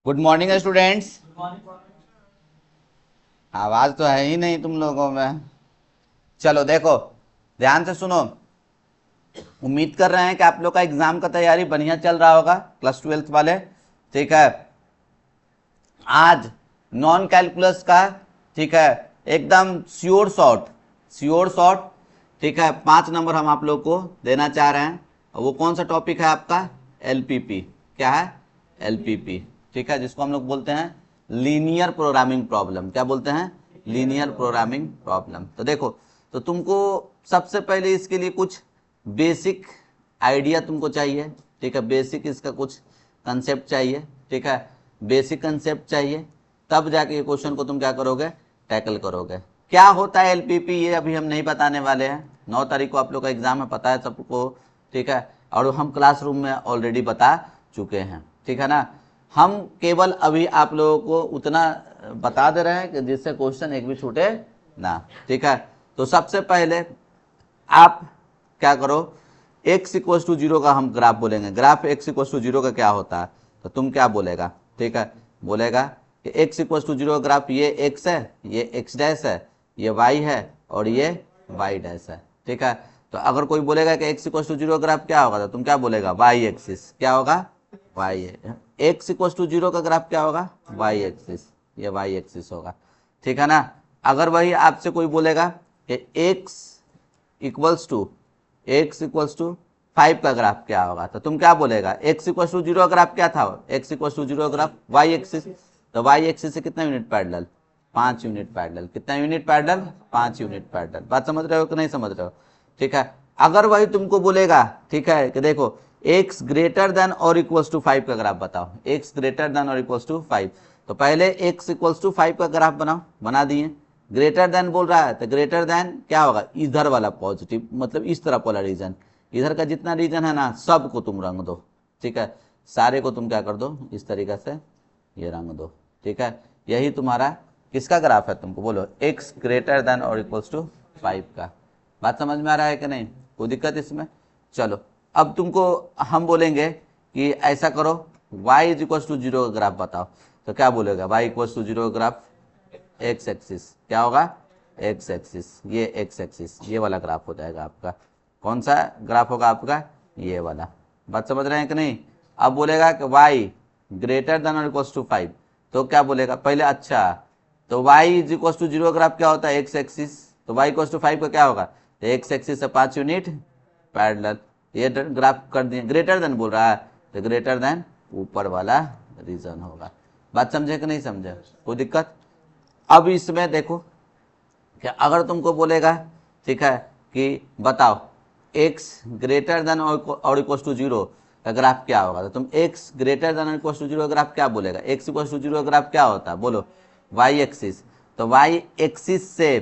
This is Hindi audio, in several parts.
Good morning students. आवाज तो है ही नहीं तुम लोगों में। चलो देखो, ध्यान से सुनो। उम्मीद कर रहे हैं कि आप लोग का एग्जाम का तैयारी बढ़िया चल रहा होगा, क्लास 12th वाले। ठीक है, आज नॉन कैलकुलस का, ठीक है, एकदम श्योर शॉट, ठीक है, 5 नंबर हम आप लोग को देना चाह रहे हैं। और वो कौन सा टॉपिक है आपका? एलपीपी। क्या है? एलपीपी। ठीक है, जिसको हम लोग बोलते हैं लीनियर प्रोग्रामिंग प्रॉब्लम। क्या बोलते हैं? Linear programming problem. तो देखो, तो तुमको सबसे पहले इसके लिए कुछ बेसिक आइडिया तुमको चाहिए। ठीक है, बेसिक इसका कुछ कंसेप्ट चाहिए। ठीक है, बेसिक कंसेप्ट चाहिए, तब जाके ये क्वेश्चन को तुम क्या करोगे? टैकल करोगे। क्या होता है एलपीपी, ये अभी हम नहीं बताने वाले हैं। 9 तारीख को आप लोग का एग्जाम है, पता है सबको। ठीक है, और हम क्लासरूम में ऑलरेडी बता चुके हैं। ठीक है ना, हम केवल अभी आप लोगों को उतना बता दे रहे हैं कि जिससे क्वेश्चन एक भी छूटे ना। ठीक है, तो सबसे पहले आप क्या करो, x इक्वल टू 0 का हम ग्राफ बोलेंगे। ग्राफ x इक्वल टू 0 का क्या होता है? तो तुम क्या बोलेगा? ठीक है, बोलेगा कि x इक्वल टू 0 का ग्राफ, ये x है, ये x डैश है, ये y है और ये y डैश है। ठीक है, तो अगर कोई बोलेगा कि x इक्वल टू 0 का ग्राफ क्या होगा, तो तुम क्या बोलेगा? y axis. क्या होगा? y है। x इक्वल टू 0 का ग्राफ क्या होगा? y axis. ये y एक्सिस होगा। ठीक है ना, अगर वही आपसे कोई बोलेगा कि x इक्वल्स टू 5 का ग्राफ क्या होगा, तो तुम क्या बोलेगा? x इक्वल्स टू 0 का ग्राफ क्या था? x इक्वल्स टू 0 का ग्राफ y एक्सिस। तो y एक्सिस से कितना यूनिट पैरेलल? 5 unit parallel. कितना यूनिट पैरेलल? 5 unit parallel. बात समझ रहे हो कि नहीं समझ रहे हो? ठीक है, अगर वही तुमको बोलेगा, ठीक है, कि देखो x ग्रेटर देन और इक्वल्स टू 5 का ग्राफ बताओ, x ग्रेटर देन और इक्वल्स टू 5, तो पहले x इक्वल्स टू 5 का ग्राफ बनाओ। बना दिए। ग्रेटर देन बोल रहा है, तो ग्रेटर देन क्या होगा? इधर वाला पॉजिटिव, मतलब इस तरफ वाला रीजन। इधर का जितना रीजन है ना, सबको तुम रंग दो। ठीक है, सारे को तुम क्या कर दो? इस तरीके से ये रंग दो। ठीक है, यही तुम्हारा किसका ग्राफ है? तुमको बोलो x ग्रेटर देन और इक्वल्स टू 5 का। बात समझ में आ रहा है कि नहीं? कोई दिक्कत इसमें? चलो, अब तुमको हम बोलेंगे कि ऐसा करो, y इज इक्वल्स टू 0 का ग्राफ बताओ। तो क्या बोलेगा? y इक्वल्स टू 0 का ग्राफ एक्स एक्सिस क्या होगा? X axis. ये एक्स एक्सिस, ये वाला ग्राफ हो जाएगा आपका। कौन सा ग्राफ होगा आपका? ये वाला। बात समझ रहे हैं कि नहीं? अब बोलेगा कि y ग्रेटर देन और इक्वल्स टू 5, तो क्या बोलेगा पहले? अच्छा, तो y is equals to 0 graph क्या होता है? X axis. तो y इक्वल्स टू 5 का क्या होगा? तो एक्स एक्सिस से 5 यूनिट पैरेलल। ये ग्राफ कर दिए। ग्रेटर देन बोल रहा है, तो ग्रेटर देन ऊपर वाला रीजन होगा। बात समझे कि नहीं समझे? कोई दिक्कत? अब इसमें देखो कि अगर तुमको बोलेगा, ठीक है, कि बताओ x ग्रेटर देन और इक्वल टू 0 का ग्राफ क्या होगा, तो तुम x ग्रेटर देन और इक्वल टू 0 का ग्राफ क्या बोलेगा? x इक्वल टू 0 का ग्राफ क्या होता है? बोलो y एक्सिस। तो y एक्सिस से,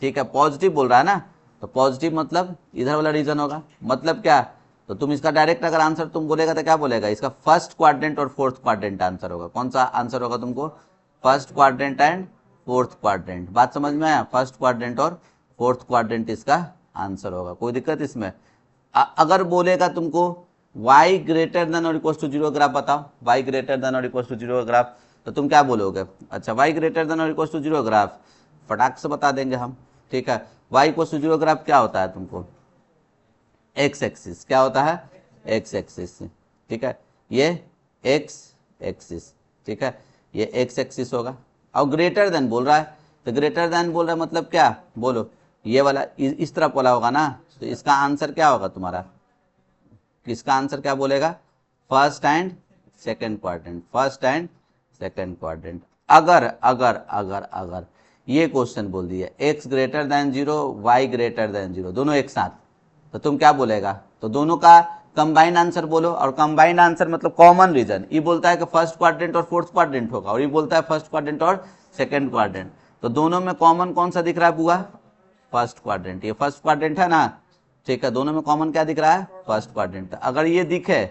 ठीक है, पॉजिटिव बोल रहा है ना, तो पॉजिटिव मतलब इधर वाला रीजन होगा। मतलब क्या? तो तुम इसका डायरेक्ट अगर आंसर तुम बोलेगा तो क्या बोलेगा? इसका फर्स्ट क्वाड्रेंट और फोर्थ क्वाड्रेंट आंसर होगा। कौन सा आंसर होगा तुमको? First quadrant and fourth quadrant. बात समझ में आया? फर्स्ट क्वाड्रेंट और फोर्थ क्वाड्रेंट इसका आंसर होगा। कोई दिक्कत इसमें? अगर बोलेगा तुमको y ग्रेटर देन और इक्वल टू 0 ग्राफ बताओ, y ग्रेटर देन और इक्वल टू 0 ग्राफ, तो तुम क्या बोलोगे? अच्छा, y ग्रेटर देन और इक्वल टू 0 ग्राफ फटाक से बता देंगे हम। ठीक है, y इक्वल टू 0 ग्राफ क्या होता है तुमको? X axis. क्या होता है? X axis. ठीक है, ये एक्स एक्सिस। ठीक है, ये एक्स एक्सिस होगा। और ग्रेटर देन बोल रहा है, तो ग्रेटर देन बोल रहा है मतलब क्या? बोलो ये वाला इस तरफ वाला होगा ना, तो इसका आंसर क्या होगा तुम्हारा? इसका आंसर क्या बोलेगा? First and second quadrant. First and second quadrant. अगर अगर अगर अगर ये क्वेश्चन बोल दिया x greater then 0 y greater then 0 दोनों एक साथ, तो तुम क्या बोलेगा? तो दोनों का कंबाइंड आंसर बोलो। और कंबाइंड आंसर मतलब कॉमन रीजन। ये बोलता है कि फर्स्ट क्वाड्रेंट और फोर्थ क्वाड्रेंट होगा, और ये बोलता है फर्स्ट क्वाड्रेंट और सेकंड क्वाड्रेंट। तो दोनों में कॉमन कौन सा दिख रहा है बुआ? First quadrant. ये फर्स्ट क्वाड्रेंट है ना? ठीक है, दोनों में कॉमन क्या दिख रहा है? First quadrant. अगर ये दिखे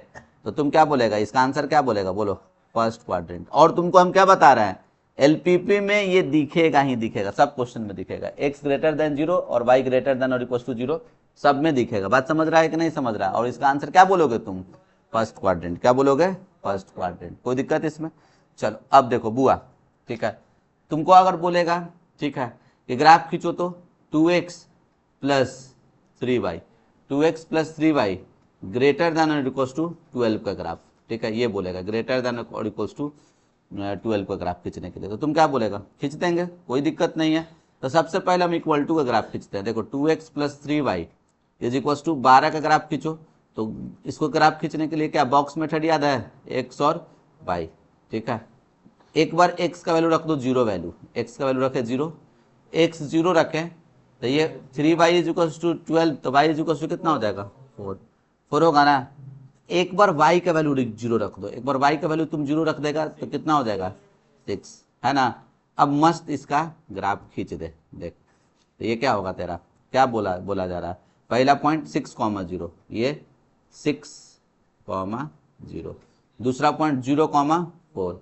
तो तुम क्या बोलेगा? इसका आंसर क्या बोलेगा? बोलो फर्स्ट क्वाड्रेंट। और तुमको हम क्या बता रहे हैं? एलपीपी में ये दिखेगा ही दिखेगा, सब क्वेश्चन में दिखेगा। x ग्रेटर देन 0 और y ग्रेटर देन और इक्वल टू 0 सब में दिखेगा। बात समझ रहा है कि नहीं समझ रहा है? और इसका आंसर क्या बोलोगे तुम? First quadrant. क्या बोलोगे? First quadrant. कोई दिक्कत इसमें? चलो अब देखो बुआ, ठीक है, तुमको अगर बोलेगा, ठीक है, ये ग्राफ खींचो तो 2x plus 3y, 2x plus 3y greater than और इक्वल्स टू 12 का ग्राफ, ठीक है, ये बोलेगा ग्रेटर देन और इक्वल्स टू 12 का ग्राफ खींचने के लिए, तो तुम क्या बोलेगा, खींच देंगे, कोई दिक्कत नहीं है। तो सबसे पहले हम इक्वल टू का ग्राफ खींचते हैं। देखो 2x plus 3y is equals to 12 का ग्राफ खींचो। तो इसको ग्राफ खींचने के लिए क्या बॉक्स मेथड याद है, x और y, ठीक है। एक बार x का वैल्यू रख दो जीरो वैल्यू, x का वैल्यू रखे जीरो, x जीरो रखें तो ये 3y इज इक्वल्स टू 12, तो y इज इक्वल्स टू कितना हो जाएगा 4 होगा ना। एक बार y का वैल्यू जीरो रख दो, एक बार y का वैल्यू तुम जीरो रख देगा तो कितना हो जाएगा 6, है ना। अब मस्त इसका ग्राफ खींच दे, देख तो ये क्या होगा तेरा, क्या बोला जा रहा है, पहला पॉइंट 6,0, ये 6,0, दूसरा पॉइंट 0,4,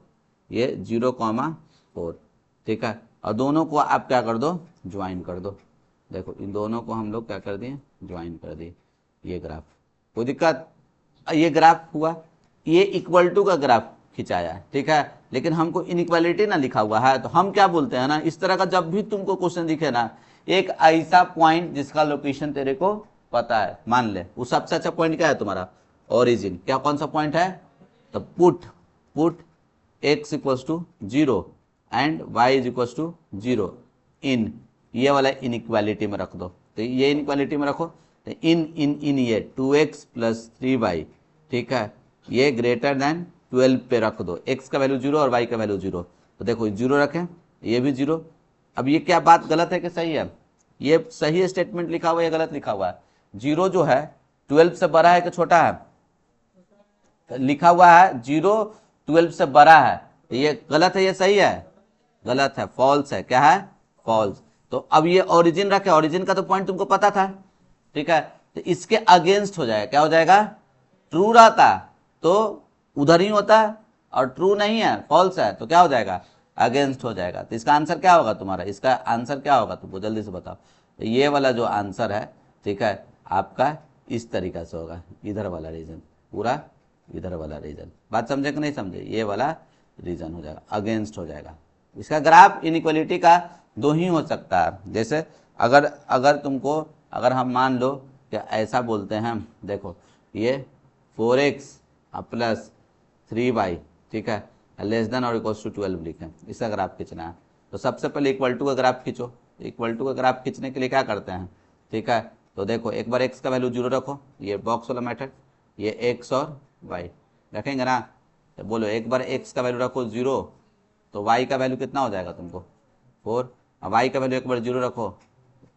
ये 0,4, ठीक है, और दोनों को आप क्या कर दो, ज्वाइन कर दो। देखो इन दोनों को हम लोग क्या कर दिए, ज्वाइन कर दिए, ये ग्राफ, कोई दिक्कत। ये ग्राफ हुआ, ये इक्वल टू का ग्राफ खिंचाया है, ठीक है, लेकिन हमको इनइक्वालिटी ना लिखा हुआ है, तो हम क्या बोलते हैं ना, इस तरह का जब भी तुमको क्वेश्चन दिखे ना, एक ऐसा पॉइंट जिसका लोकेशन तेरे को पता है, मान ले वो सबसे अच्छा पॉइंट क्या है तुम्हारा, ओरिजिन, क्या कौन सा पॉइंट है, तो put x equals to 0 and y is equals to 0 in, ये वाला इनइक्वालिटी में रख दो, तो ये इनइक्वालिटी में रखो, तो इन ये 2x प्लस 3y, ठीक है, ये ग्रेटर देन 12 पे रख दो, x का वैल्यू 0 और y का वैल्यू 0, तो देखो 0 रखें, ये भी 0। अब ये क्या बात गलत है कि सही है, ये सही स्टेटमेंट लिखा हुआ है या गलत लिखा हुआ है, 0 जो है 12 से बड़ा है कि छोटा है, लिखा हुआ है 0 12 से बड़ा है, तो ये गलत है, ये सही है, गलत है, फॉल्स है, क्या है, फॉल्स। तो अब ये ओरिजिन रखे, ओरिजिन का तो पॉइंट तुमको पता था, ठीक है, तो इसके अगेंस्ट हो जाएगा, क्या हो जाएगा, ट्रू रहता तो उधर ही होता है, और ट्रू नहीं है, फॉल्स है, तो क्या हो जाएगा, अगेंस्ट हो जाएगा। तो इसका आंसर क्या होगा तुम्हारा, इसका आंसर क्या होगा तुमको जल्दी से बताओ। तो ये वाला जो आंसर है, ठीक है, आपका इस तरीका से होगा, इधर वाला रीजन, पूरा इधर वाला रीजन, बात समझे कि नहीं समझे, ये वाला रीजन हो जाएगा, अगेंस्ट हो जाएगा। इसका ग्राफ इनइक्वालिटी का दो ही हो सकता है, जैसे अगर तुमको, अगर हम मान लो कि ऐसा बोलते हैं, देखो ये 4x प्लस 3y, ठीक है, लेस देन और इक्वल्स टू 12 लिखें, इसका ग्राफ खींचना है। तो सबसे पहले इक्वल टू का ग्राफ खींचो, इक्वल टू का ग्राफ खींचने के लिए क्या करते हैं, ठीक है, तो देखो एक बार x का वैल्यू 0 रखो, ये बॉक्स वाला मेथड, ये x और y रखेंगे ना, तो बोलो एक बार x का वैल्यू रखो 0, तो y का वैल्यू कितना हो जाएगा तुमको 4, अब y का वैल्यू एक बार 0 रखो,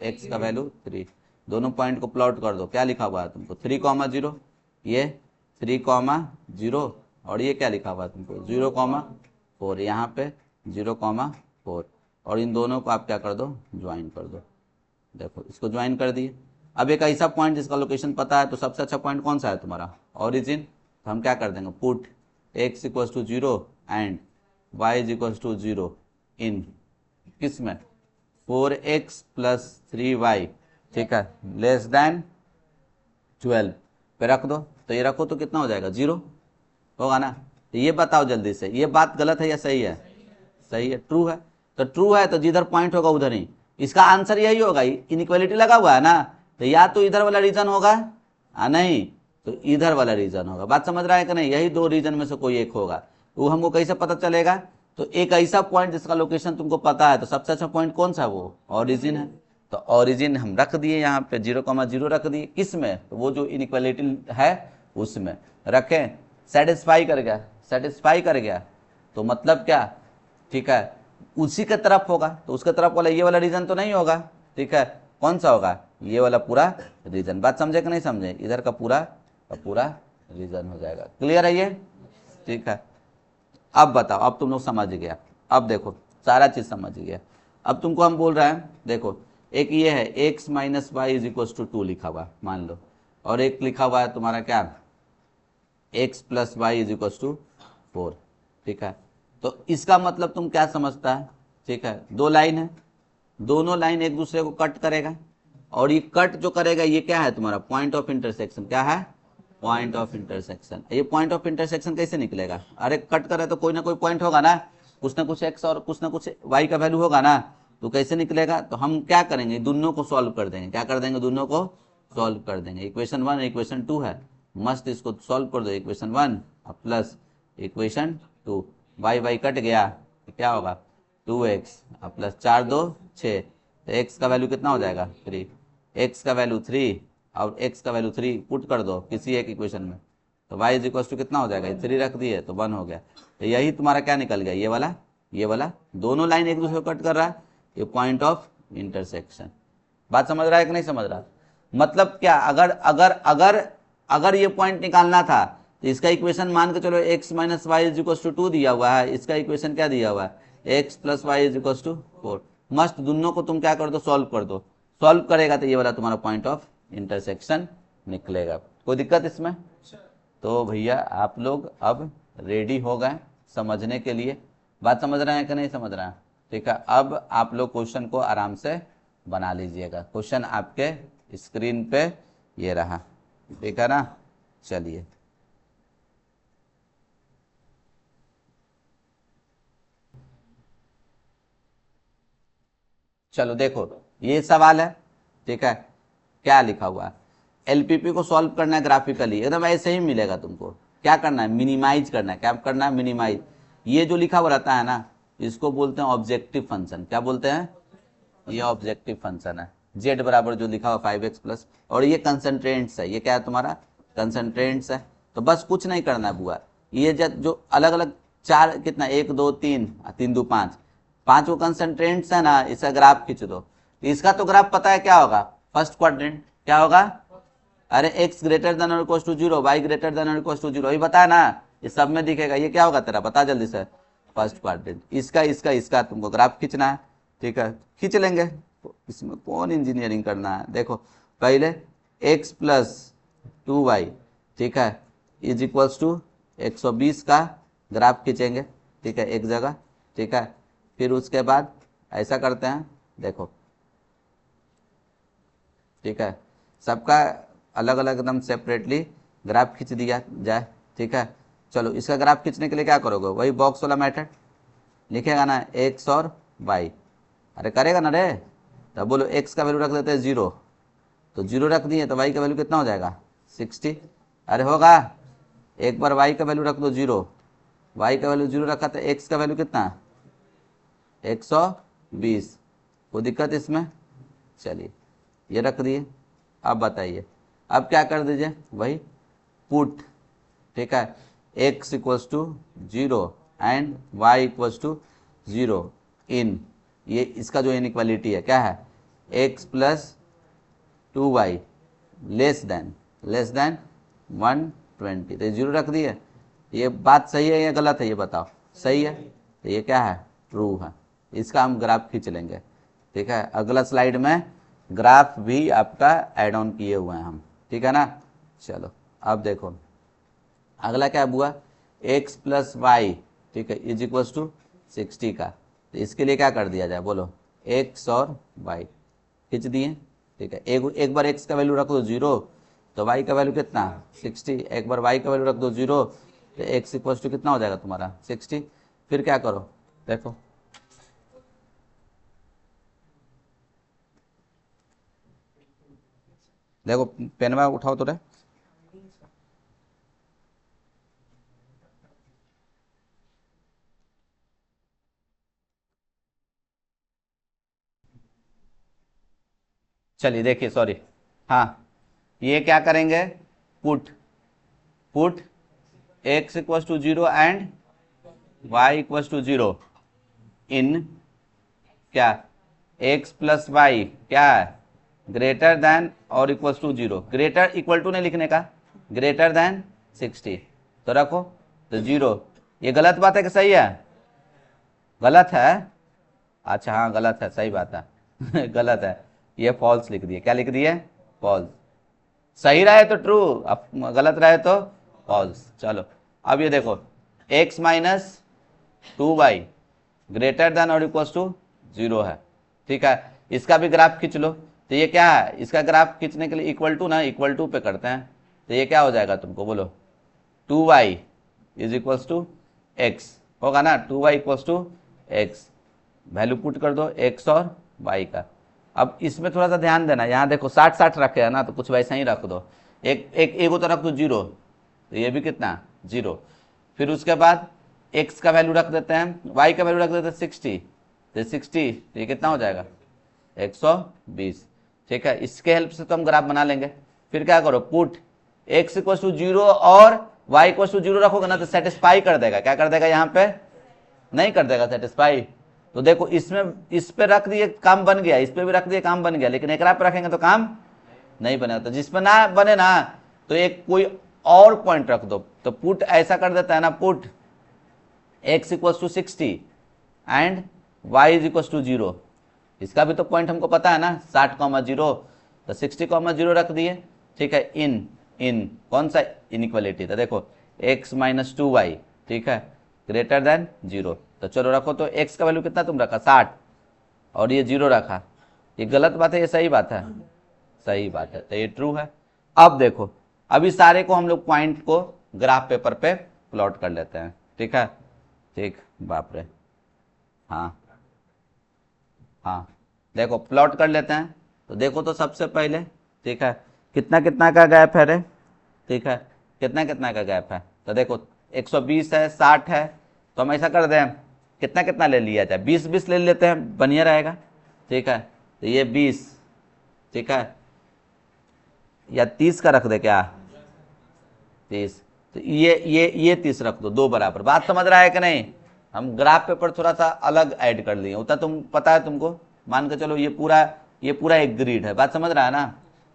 x का वैल्यू 3, दोनों पॉइंट को प्लॉट कर दो, क्या लिखा हुआ है तुमको 3,0, ये 3,0, और ये क्या लिखा हुआ है तुमको 0,4, यहाँ पे 0,4, और इन दोनों को आप क्या कर दो, ज्वाइन कर दो। देखो इसको ज्वाइन कर दिए। अब एक ऐसा पॉइंट जिसका लोकेशन पता है, तो सबसे अच्छा पॉइंट कौन सा है तुम्हारा, ओरिजिन, तो हम क्या कर देंगे, put x equals to 0 and y is equals to 0 in, किस में, 4x प्लस 3y, ठीक है, लेस देन 12 पे रख दो, तो ये रखो तो कितना हो जाएगा 0 होगा ना। तो ये बताओ जल्दी से, ये बात गलत है या सही है, सही है, ट्रू है, तो ट्रू है तो जिधर पॉइंट होगा उधर ही, इसका आंसर यही होगा, इनइक्वालिटी लगा हुआ है ना, तो या तो इधर वाला रीजन होगा, नहीं तो इधर वाला रीजन होगा। बात समझ रहा है कि नहीं, यही दो रीजन में से कोई एक होगा। वो हमको कैसे पता चलेगा, तो एक ऐसा पॉइंट जिसका लोकेशन तुमको पता है, तो सबसे अच्छा पॉइंट कौन सा, वो ओरिजिन है, तो ओरिजिन हम रख दिए यहाँ पे 0,0 रख दिए, किस में, तो वो जो इनइक्वालिटी है उसमें रखें, सेटिस्फाई कर गया, तो मतलब क्या, ठीक है, उसी के तरफ होगा, तो उसके तरफ वाला ये वाला रीजन तो नहीं होगा, ठीक है, कौन सा होगा, ये वाला पूरा रीजन। बात समझे कि नहीं समझे, इधर का पूरा रीजन हो जाएगा। क्लियर है ये, ठीक है। अब बताओ, अब तुम लोग समझ गया, अब देखो सारा चीज समझ गया। अब तुमको हम बोल रहे हैं, देखो एक ये है x minus y is equal to 2 लिखा हुआ मान लो, और एक लिखा हुआ है तुम्हारा क्या, x plus y is equal to 4, ठीक है। तो इसका मतलब तुम क्या समझता है, ठीक है, दो लाइन है, दोनों लाइन एक दूसरे को कट करेगा, और ये कट जो करेगा ये क्या है तुम्हारा पॉइंट ऑफ इंटरसेक्शन, क्या है पॉइंट ऑफ इंटरसेक्शन। ये पॉइंट ऑफ इंटरसेक्शन कैसे निकलेगा? अरे कट करे तो कोई ना कोई पॉइंट होगा ना कुछ एक्स और कुछ ना कुछ वाई का वैल्यू होगा ना, तो कैसे निकलेगा? तो हम क्या करेंगे, दोनों को सॉल्व कर देंगे। क्या कर देंगे? दोनों को सॉल्व कर देंगे। इक्वेशन 1 इक्वेशन 2 है, मस्त इसको सॉल्व कर दो। Equation 1 plus equation 2, y y cut गया तो क्या होगा 2x प्लस 4 2 6, तो x का वैल्यू कितना हो जाएगा 3, x का वैल्यू 3 और x का वैल्यू 3 पुट कर दो किसी एक इक्वेशन में, तो y इज इक्वल टू कितना हो जाएगा, 3 रख दिए तो 1 हो गया। तो यही तुम्हारा क्या निकल गया, ये वाला दोनों लाइन एक दूसरे को कट कर रहा है, ये पॉइंट ऑफ इंटरसेक्शन। बात समझ रहा है कि नहीं समझ रहा? मतलब क्या, अगर अगर अगर अगर ये पॉइंट निकालना था तो इसका इक्वेशन मान के चलो x minus y is equal to 2 दिया हुआ है, इसका इक्वेशन क्या दिया हुआ है x plus y is equal to 4। मस्त, दोनों को तुम क्या कर दो, सॉल्व कर दो। सॉल्व करेगा तो ये वाला तुम्हारा पॉइंट ऑफ इंटरसेक्शन निकलेगा। कोई दिक्कत इसमें? तो भैया आप लोग अब रेडी हो गए समझने के लिए? बात समझ रहे हैं कि नहीं समझ रहे हैं? ठीक है, अब आप लोग क्वेश्चन को आराम से बना लीजिएगा। क्वेश्चन आपके स्क्रीन पे ये रहा, ठीक है ना? चलिए चलो देखो, ये सवाल है, ठीक है। क्या लिखा हुआ है, एलपीपी को सॉल्व करना है ग्राफिकली, एकदम ऐसे ही मिलेगा तुमको। क्या करना है, मिनिमाइज करना है। क्या करना है, मिनिमाइज। ये जो लिखा हुआ रहता है ना, इसको बोलते हैं ऑब्जेक्टिव फंक्शन। क्या बोलते हैं? ये ऑब्जेक्टिव फंक्शन है। जेड बराबर जो लिखा हुआ 5x प्लस, और ये कंसंट्रेंट्स है। ये क्या है तुम्हारा, कंसंट्रेंट्स है। तो बस कुछ नहीं करना है बुआ, ये जो अलग अलग चार, कितना 1 2 3 3 2 5, 5 वो कंसंट्रेंट्स है ना, इसका ग्राफ खींच दो। इसका तो ग्राफ पता है क्या होगा, फर्स्ट क्वाड्रेंट। क्या होगा? अरे x ग्रेटर देन और equal to 0, y greater than और इक्वल टू 0, ये बता ना, ये सब में दिखेगा। ये क्या होगा तेरा, बता जल्दी से। First quadrant. इसका तुमको ग्राफ खींचना है, ठीक है? खींच लेंगे, इसमें कौन इंजीनियरिंग करना है। देखो पहले x प्लस 2y, ठीक है, इज इक्वल्स टू 120 का ग्राफ खींचेंगे, ठीक है, एक जगह, ठीक है। फिर उसके बाद ऐसा करते हैं, देखो, ठीक है, सबका अलग अलग एकदम सेपरेटली ग्राफ खींच दिया जाए, ठीक है। चलो इसका ग्राफ खींचने के लिए क्या करोगे, वही बॉक्स वाला मेथड लिखेगा ना, x और y। अरे करेगा ना रे, तब बोलो x का वैल्यू रख देते हैं 0, तो 0 रख दिए तो y का वैल्यू कितना हो जाएगा 60। अरे होगा, एक बार y का वैल्यू रख दो 0, y का वैल्यू 0 रखा तो x का वैल्यू कितना 120। कोई दिक्कत इसमें? चलिए ये रख दिए। अब बताइए, अब क्या कर दीजिए, वही पुट, ठीक है, x equals to 0 and y equals to 0 in, ये इसका जो इनइक्वालिटी है क्या है, x plus 2y less than 120। तो 0 रख दिए। ये बात सही है या गलत है, ये बताओ। सही है, तो ये क्या है, ट्रू है। इसका हम ग्राफ खींच लेंगे, ठीक है। अगला स्लाइड में ग्राफ भी आपका ऐड ऑन किए हुए हैं हम, ठीक है ना। चलो अब देखो अगला क्या हुआ, x प्लस वाई, ठीक है, इज इक्वल्स टू 60 का। तो इसके लिए क्या कर दिया जाए, बोलो, x और y खींच दिए, ठीक है। एक बार x का वैल्यू रख दो 0, तो y का वैल्यू कितना 60। एक बार y का वैल्यू रख दो 0, तो x इक्वल्स टू कितना हो जाएगा तुम्हारा 60। फिर क्या करो, देखो देखो पेनवा उठाओ तो रे। चलिए देखिए, सॉरी, हाँ, ये क्या करेंगे, put x equals to 0 and y equals to 0 in क्या, x प्लस वाई क्या है, ग्रेटर देन और equals to 0। Greater equal to नहीं लिखने का, ग्रेटर देन 60 तो रखो, तो 0। ये गलत बात है कि सही है? गलत है। अच्छा हाँ गलत है, सही बात है गलत है, ये फॉल्स लिख दिए। क्या लिख दिए, फॉल्स। सही रहे तो ट्रू, अब गलत रहे तो फॉल्स। चलो अब ये देखो, x minus 2y greater than और इक्वल्स टू 0 है, ठीक है। इसका भी ग्राफ खींच लो। तो ये क्या है, इसका ग्राफ खींचने के लिए इक्वल टू ना, इक्वल टू पे करते हैं, तो ये क्या हो जाएगा तुमको बोलो, 2y is equals to x होगा ना, 2y equals to x. Value put कर दो x और y का। अब इसमें थोड़ा सा ध्यान देना, यहाँ देखो 60-60 रखे है ना, तो कुछ वैसा ही रख दो। एक तो रख दो 0, तो ये भी कितना 0। फिर उसके बाद x का वैल्यू रख देते हैं, y का वैल्यू रख देते हैं 60, तो 60 तो ये कितना हो जाएगा 120। ठीक है, इसके हेल्प से तो हम ग्राफ बना लेंगे। फिर क्या करो, पुट x इक्वल टू 0 और y इक्वल टू 0 रखोगे ना, तो सेटिस्फाई कर देगा। क्या कर देगा, यहाँ पे नहीं कर देगा सेटिस्फाई। तो देखो इसमें इस पे रख दिए काम बन गया, इस पे भी रख दिए काम बन गया, लेकिन एकरा पे रखेंगे तो काम नहीं बनेगा। तो जिस पे ना बने ना, तो एक कोई और पॉइंट रख दो। तो पुट ऐसा कर देता है ना, put x equals to 60 and y is equals to 0। इसका भी तो पॉइंट हमको पता है ना, 60,0, तो 60,0 रख दिए। ठीक है, इन कौन सा इनइक्वालिटी था, देखो x माइनस 2y, ठीक है, ग्रेटर देन 0। तो चलो रखो, तो x का वैल्यू कितना तुम रखा 60 और ये 0 रखा। ये गलत बात है, ये सही बात है, सही बात है, तो ये ट्रू है। अब देखो, अभी सारे को हम लोग पॉइंट को ग्राफ पेपर पे प्लॉट कर लेते हैं। ठीक है, ठीक, बाप रे, हाँ हाँ, देखो प्लॉट कर लेते हैं। तो देखो तो सबसे पहले, ठीक है, कितना कितना का गैप है रे, ठीक है, कितना कितना का गैप है। तो देखो 120 है, 60 है, तो हम ऐसा कर दें, कितना कितना ले लिया जाए, 20-20 ले लेते हैं, बढ़िया रहेगा। ठीक है, तो ये 20, ठीक है, या 30 का रख दे क्या, 30, तो ये 30 रख दो, दो बराबर। बात समझ रहा है कि नहीं। हम ग्राफ पेपर थोड़ा सा अलग ऐड कर लिए, उतना तुम पता है तुमको, मान के चलो ये पूरा एक ग्रिड है, बात समझ रहा है ना।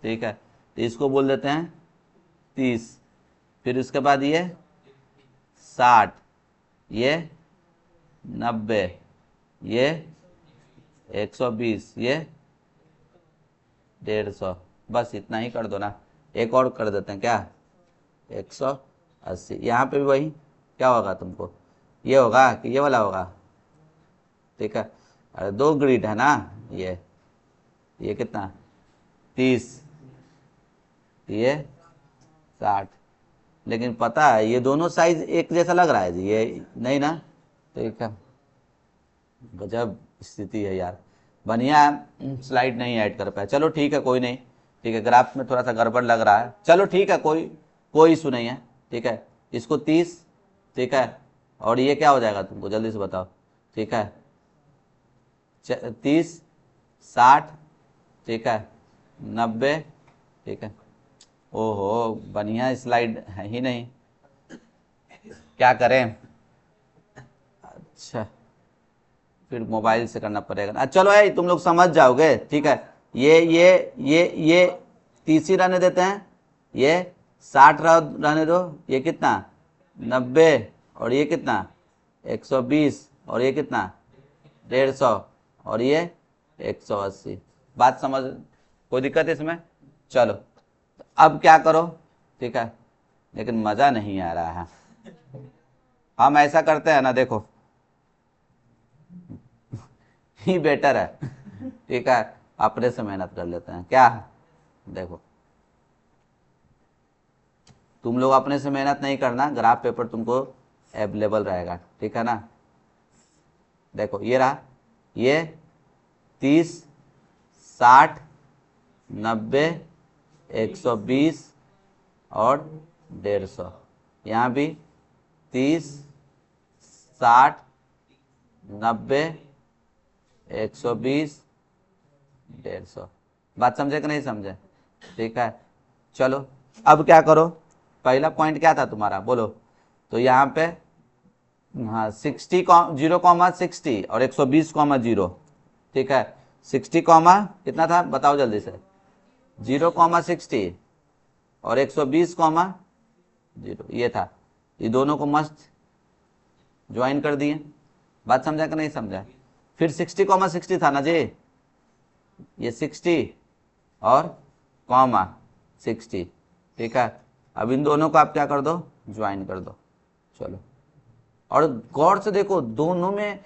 ठीक है, तो इसको बोल देते हैं 30, फिर उसके बाद ये 60, ये 90, ये 120, ये 150, बस इतना ही कर दो ना। एक और कर देते हैं क्या, 180। यहाँ पे भी वही क्या होगा तुमको, ये होगा कि ये वाला होगा। ठीक है, अरे दो ग्रिड है ना, ये कितना 30, ये 60, लेकिन पता है ये दोनों साइज एक जैसा लग रहा है जी, ये नहीं ना। ठीक है, गजब स्थिति है यार, बढ़िया स्लाइड नहीं ऐड कर पाया। चलो ठीक है, कोई नहीं, ठीक है, ग्राफ में थोड़ा सा गड़बड़ लग रहा है, चलो ठीक है, कोई इशू नहीं है। ठीक है, इसको 30, ठीक है, और ये क्या हो जाएगा तुमको जल्दी से बताओ। ठीक है, 30, 60, ठीक है, 90, ठीक है। ओहो, बढ़िया स्लाइड है ही नहीं, क्या करें। अच्छा, फिर मोबाइल से करना पड़ेगा। चलो है, तुम लोग समझ जाओगे। ठीक है, ये 30 ही रहने देते हैं, ये 60 रहने दो, ये कितना 90, और ये कितना 120, और ये कितना 150, और ये 180। बात समझ, कोई दिक्कत है इसमें। चलो अब क्या करो, ठीक है, लेकिन मज़ा नहीं आ रहा है। हम ऐसा करते हैं ना, देखो ही बेटर है। ठीक है, अपने से मेहनत कर लेते हैं क्या। देखो तुम लोग अपने से मेहनत नहीं करना, ग्राफ पेपर तुमको अवेलेबल रहेगा। ठीक है ना, देखो ये रहा, ये 30, 60, 90, 120 और 150। यहाँ भी 30, 60, 90, 120, 150। बात समझे कि नहीं समझे। ठीक है, चलो अब क्या करो, पहला पॉइंट क्या था तुम्हारा बोलो। तो यहाँ पे हाँ 60, 0,60 और 120,0। ठीक है, 60, कितना था बताओ जल्दी से, 0,60 और 120,0, ये था। ये दोनों को मस्त ज्वाइन कर दिए। बात समझा कि नहीं समझा। फिर 60,60 था ना जी, ये 60 और 60। ठीक है, अब इन दोनों को आप क्या कर दो, ज्वाइन कर दो। चलो, और गौर से देखो दोनों में,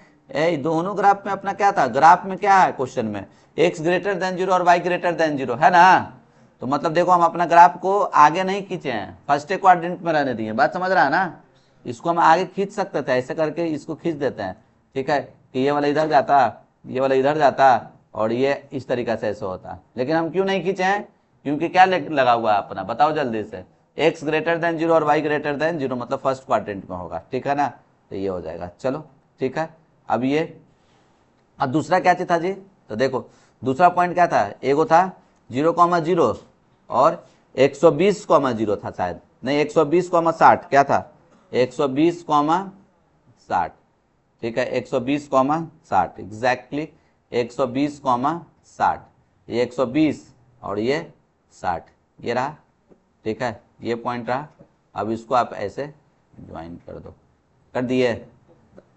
दोनों ग्राफ में अपना क्या था, ग्राफ में क्या है क्वेश्चन में, x ग्रेटर देन 0 और y ग्रेटर देन 0 है ना। तो मतलब देखो हम अपना ग्राफ को आगे नहीं खींचे हैं, फर्स्ट क्वाड्रेंट में रहने दिए। बात समझ रहा है ना, इसको हम आगे खींच सकते थे, ऐसे करके इसको खींच देते हैं, ठीक है, कि ये वाला इधर जाता, ये वाला इधर जाता और ये इस तरीके से ऐसे होता। लेकिन हम क्यों नहीं खींचे हैं, क्योंकि क्या लगा हुआ है अपना, बताओ जल्दी से, x ग्रेटर देन 0 और y ग्रेटर देन 0, मतलब फर्स्ट क्वाड्रेंट में होगा, ठीक है ना, तो ये हो जाएगा। चलो ठीक है, अब ये, अब दूसरा क्या चीज था जी, तो देखो दूसरा पॉइंट क्या था, एगो था 0,0 और 120,0 था शायद, नहीं 120,60 क्या था, 120,60, ठीक है, 120,60 एग्जैक्टली 120,60, ये 120 और ये 60, ये रहा, ठीक है, ये पॉइंट रहा। अब इसको आप ऐसे ज्वाइन कर दो, कर दिए।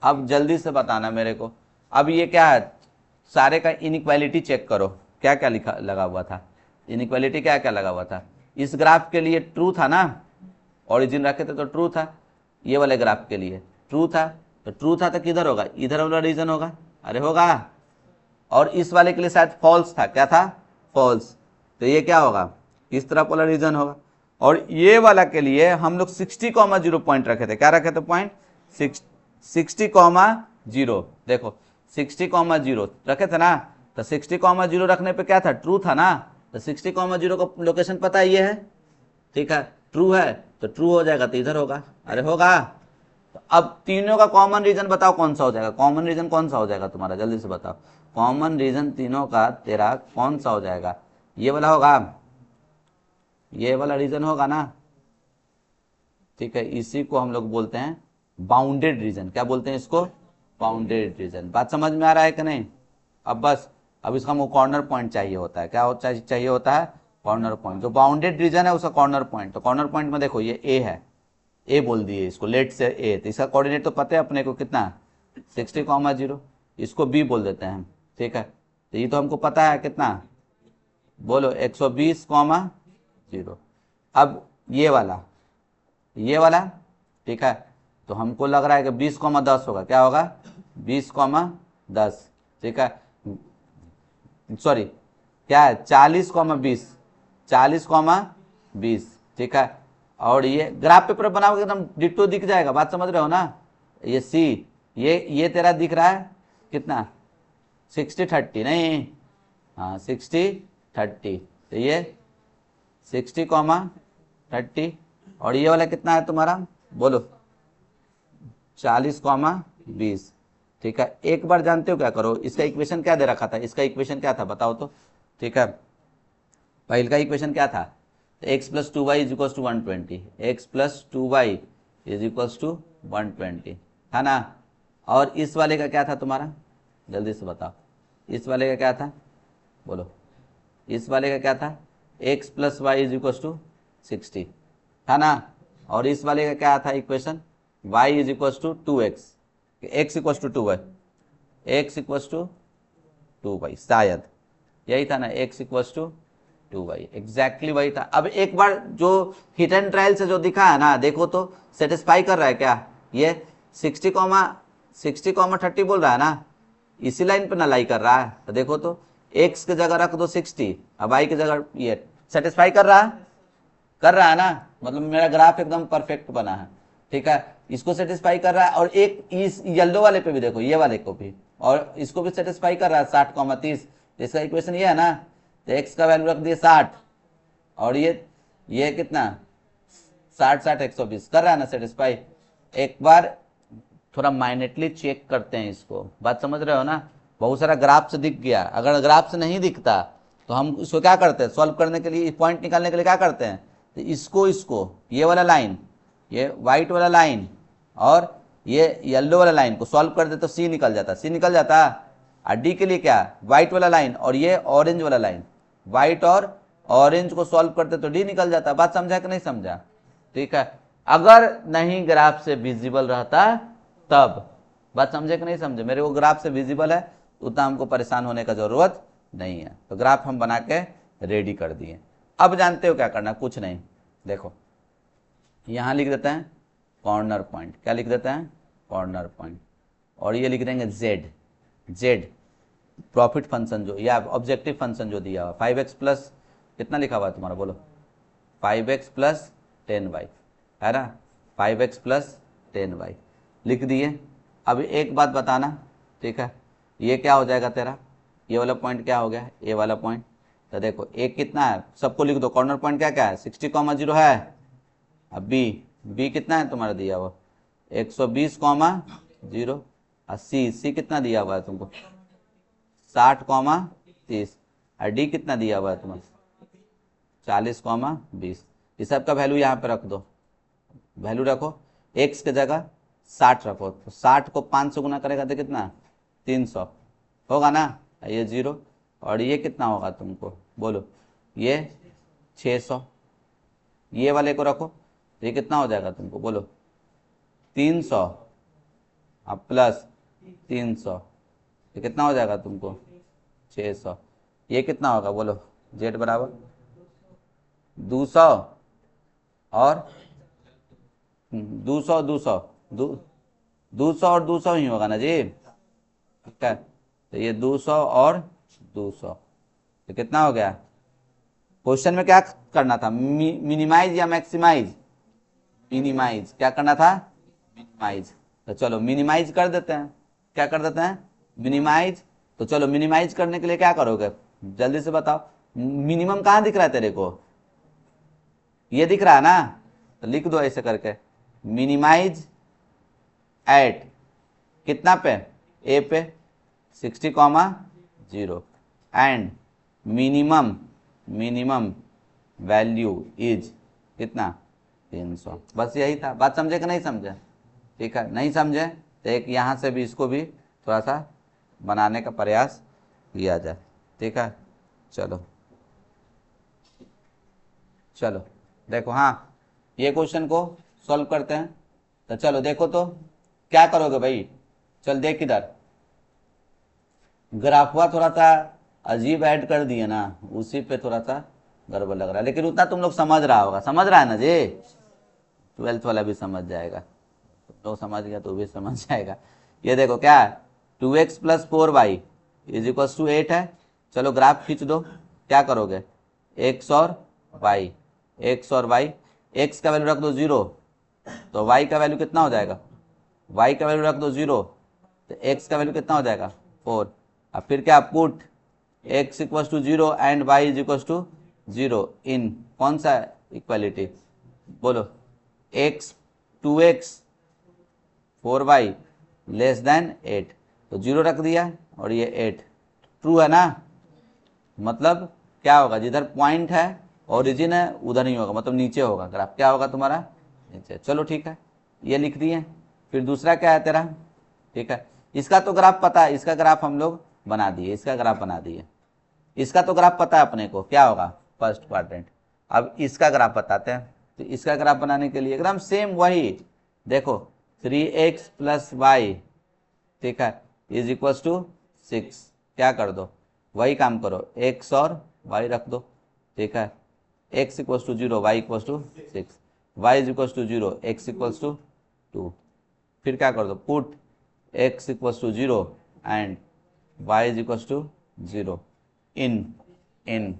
अब जल्दी से बताना मेरे को, अब ये क्या है, सारे का इनइक्वालिटी चेक करो, क्या क्या लिखा लगा हुआ था, इनइक्वालिटी क्या क्या लगा हुआ था। इस ग्राफ के लिए ट्रू था ना, ओरिजिन रखे थे तो ट्रू था, ये वाले ग्राफ के लिए ट्रू था, तो ट्रू था तो किधर होगा, इधर वाला रीजन होगा, अरे होगा। और इस वाले के लिए शायद फॉल्स था, क्या था, फॉल्स, तो ये क्या होगा, इस तरफ वाला रीजन होगा। और ये वाला के लिए हम लोग 60,0 पॉइंट रखे थे, क्या रखे थे पॉइंट, 60,0, देखो 60,0 रखे थे ना, तो 60,0 रखने पे क्या था, ट्रू था ना, तो 60,0 का लोकेशन पता है, ये है, ठीक है, ट्रू है तो ट्रू हो जाएगा, तो इधर होगा, अरे होगा। तो अब तीनों का कॉमन रीजन बताओ कौन सा हो जाएगा, कॉमन रीजन कौन सा हो जाएगा तुम्हारा, जल्दी से बताओ, कॉमन रीजन तीनों का तेरा कौन सा हो जाएगा, ये वाला होगा, ये वाला रीजन होगा ना, ठीक है, इसी को हम लोग बोलते हैं बाउंडेड रीजन, क्या बोलते हैं इसको, बाउंडेड रीजन। बात समझ में आ रहा है कि नहीं, अब बस, अब इसका हमको कॉर्नर पॉइंट चाहिए होता है, क्या चाहिए होता है, कॉर्नर पॉइंट। जो बाउंडेड रीजन है उसका कॉर्नर पॉइंट, तो कॉर्नर पॉइंट में देखो ये ए है, ए बोल दिए इसको, लेट से ए, तो इसका कोऑर्डिनेट तो पता है अपने को कितना, 60,0, इसको बी बोल देते हैं, ठीक है, तो ये तो हमको पता है कितना, बोलो 120,0। अब ये वाला, ठीक है, तो हमको लग रहा है कि 20,10 होगा, क्या होगा, 20,10, ठीक है, सॉरी क्या है, 40,20, 40,20, ठीक है। और ये ग्राफ पेपर बनाओगे एकदम डिट्टो दिख जाएगा, बात समझ रहे हो ना, ये सी, ये तेरा दिख रहा है कितना, 60-30 नहीं, हाँ 60-30, तो ये 60,30 और ये वाला कितना है तुम्हारा, बोलो 40,20, ठीक है। एक बार जानते हो क्या करो, इसका इक्वेशन क्या दे रखा था, इसका इक्वेशन क्या था बताओ तो, ठीक है, पहले का इक्वेशन क्या था, x + 2y = 120, x + 2y = 120 था ना। और इस वाले का क्या था तुम्हारा, जल्दी से बताओ, इस वाले का क्या था, बोलो, इस वाले का क्या था, x + y = 60 था ना। और इस वाले का क्या था equation, y = 2x, x = 2y, x = 2y, शायद यही था ना, x = 2y, एग्जैक्टली वही था। अब एक बार जो हिट एंड ट्रायल से जो दिखा है ना, देखो तो सेटिस्फाई कर रहा है क्या, ये 60,30 बोल रहा है ना, इसी लाइन पे ना लाई कर रहा है, तो देखो तो x की जगह रख दो 60, अब y की जगह ये, सेटिस्फाई कर रहा है ना, मतलब मेरा ग्राफ एकदम परफेक्ट बना है, ठीक है, इसको सेटिस्फाई कर रहा है। और एक इस येलो वाले पे भी देखो, ये वाले को भी, और इसको भी सेटिस्फाई कर रहा है 60,30, इसका इक्वेशन ये है ना, तो x का वैल्यू रख दिए 60 और ये कितना 60 120 कर रहा है ना सेटिस्फाई। एक बार थोड़ा माइन्यूटली चेक करते हैं इसको, बात समझ रहे हो ना, बहुत सारा ग्राफ से दिख गया, अगर ग्राफ से नहीं दिखता तो हम इसको क्या करते हैं, सॉल्व करने के लिए, पॉइंट निकालने के लिए क्या करते हैं, तो इसको ये वाला लाइन, ये व्हाइट वाला लाइन और ये येलो वाला लाइन को सॉल्व कर दे तो सी निकल जाता, और डी के लिए क्या, व्हाइट वाला लाइन और ये ऑरेंज वाला लाइन, व्हाइट और ऑरेंज को सॉल्व करते तो डी निकल जाता। बात समझा कि नहीं समझा, ठीक है। अगर नहीं ग्राफ से विजिबल रहता तब, बात समझे कि नहीं समझे, मेरे को ग्राफ से विजिबल है उतना हमको परेशान होने का जरूरत नहीं है, तो ग्राफ हम बना के रेडी कर दिए। अब जानते हो क्या करना, कुछ नहीं, देखो यहां लिख देते हैं कॉर्नर पॉइंट, क्या लिख देते हैं, कॉर्नर पॉइंट, और ये लिख देंगे जेड प्रॉफिट फंक्शन जो या ऑब्जेक्टिव फंक्शन जो दिया हुआ 5x + कितना लिखा हुआ है तुम्हारा, बोलो 5x प्लस 10y, है ना, 5x प्लस 10y लिख दिए। अब एक बात बताना, ठीक है, ये क्या हो जाएगा तेरा, ये वाला पॉइंट क्या हो गया, ये वाला पॉइंट। तो देखो एक कितना है, सबको लिख दो, कॉर्नर पॉइंट क्या क्या है, 60,0 है। अब बी कितना है तुम्हारा दिया हुआ, 120,0, और सी कितना दिया हुआ है तुमको, 60,30, और डी कितना दिया हुआ है तुम्हारा, 40,20। इस सब का वैल्यू यहाँ पे रख दो, वैल्यू रखो, एक्स की जगह 60 रखो, तो 60 को 5 से गुना करेगा तो कितना, 300 होगा ना, ये 0, और ये कितना होगा तुमको, बोलो ये 600, ये वाले को रखो, ये कितना हो जाएगा तुमको, बोलो 300 अब प्लस 300, ये कितना हो जाएगा तुमको 600, ये कितना होगा, बोलो जेड बराबर 200 और 200 और 200 ही होगा ना जी, ठीक है, तो ये 200 और 200, तो कितना हो गया। क्वेश्चन में क्या करना था, मिनिमाइज या मैक्सिमाइज, मिनिमाइज, क्या करना था, मिनिमाइज। तो चलो मिनिमाइज कर देते हैं, क्या कर देते हैं, मिनिमाइज। तो चलो मिनिमाइज करने के लिए क्या करोगे, जल्दी से बताओ, मिनिमम कहाँ दिख रहा है तेरे को, ये दिख रहा है ना, तो लिख दो ऐसे करके, मिनिमाइज एट कितना पे, ए पे 60,0 एंड मिनिमम वैल्यू इज कितना 300। बस यही था, बात समझे कि नहीं समझे, ठीक है, नहीं समझे तो एक यहाँ से भी इसको भी थोड़ा सा बनाने का प्रयास किया जाए, ठीक है। चलो चलो देखो, हाँ ये क्वेश्चन को सॉल्व करते हैं। तो चलो देखो तो क्या करोगे भाई, चल देख इधर, ग्राफवा थोड़ा सा अजीब ऐड कर दिए ना, उसी पे थोड़ा सा गड़बड़ लग रहा है, लेकिन उतना तुम लोग समझ रहा होगा, समझ रहा है ना जी, 12th वाला भी समझ जाएगा, तुम लोग समझ गया तो भी समझ जाएगा। ये देखो क्या है, 2x plus 4y is equal to 8 है। चलो ग्राफ खींच दो, क्या करोगे, x और y, x और y, x का वैल्यू रख दो 0, तो y का वैल्यू कितना हो जाएगा, y का वैल्यू रख दो 0, तो x का वैल्यू कितना हो जाएगा 4। अब फिर क्या, put x equal to 0 and y is equal to 0 in कौन सा इक्वालिटी, बोलो x 2x 4y less than 8, तो 0 रख दिया और ये 8, ट्रू है ना, मतलब क्या होगा, जिधर पॉइंट है ओरिजिन है उधर नहीं होगा, मतलब नीचे होगा ग्राफ, क्या होगा तुम्हारा नीचे। चलो ठीक है, ये लिख दिए। फिर दूसरा क्या है तेरा, ठीक है, इसका तो ग्राफ पता है, इसका ग्राफ हम लोग बना दिए, इसका ग्राफ बना दिए, इसका तो ग्राफ पता है अपने को, क्या होगा फर्स्ट क्वाड्रेंट। अब इसका ग्राफ बताते हैं, तो इसका ग्राफ बनाने के लिए एकदम सेम वही, देखो 3x प्लस वाई, ठीक है, इज इक्वल टू 6, क्या कर दो, वही काम करो, x और y रख दो, ठीक है, x equal to 0 y equal to 6, y is equal to 0 x equal to 2, फिर क्या कर दो, put x equal to 0 and y is equal to 0 in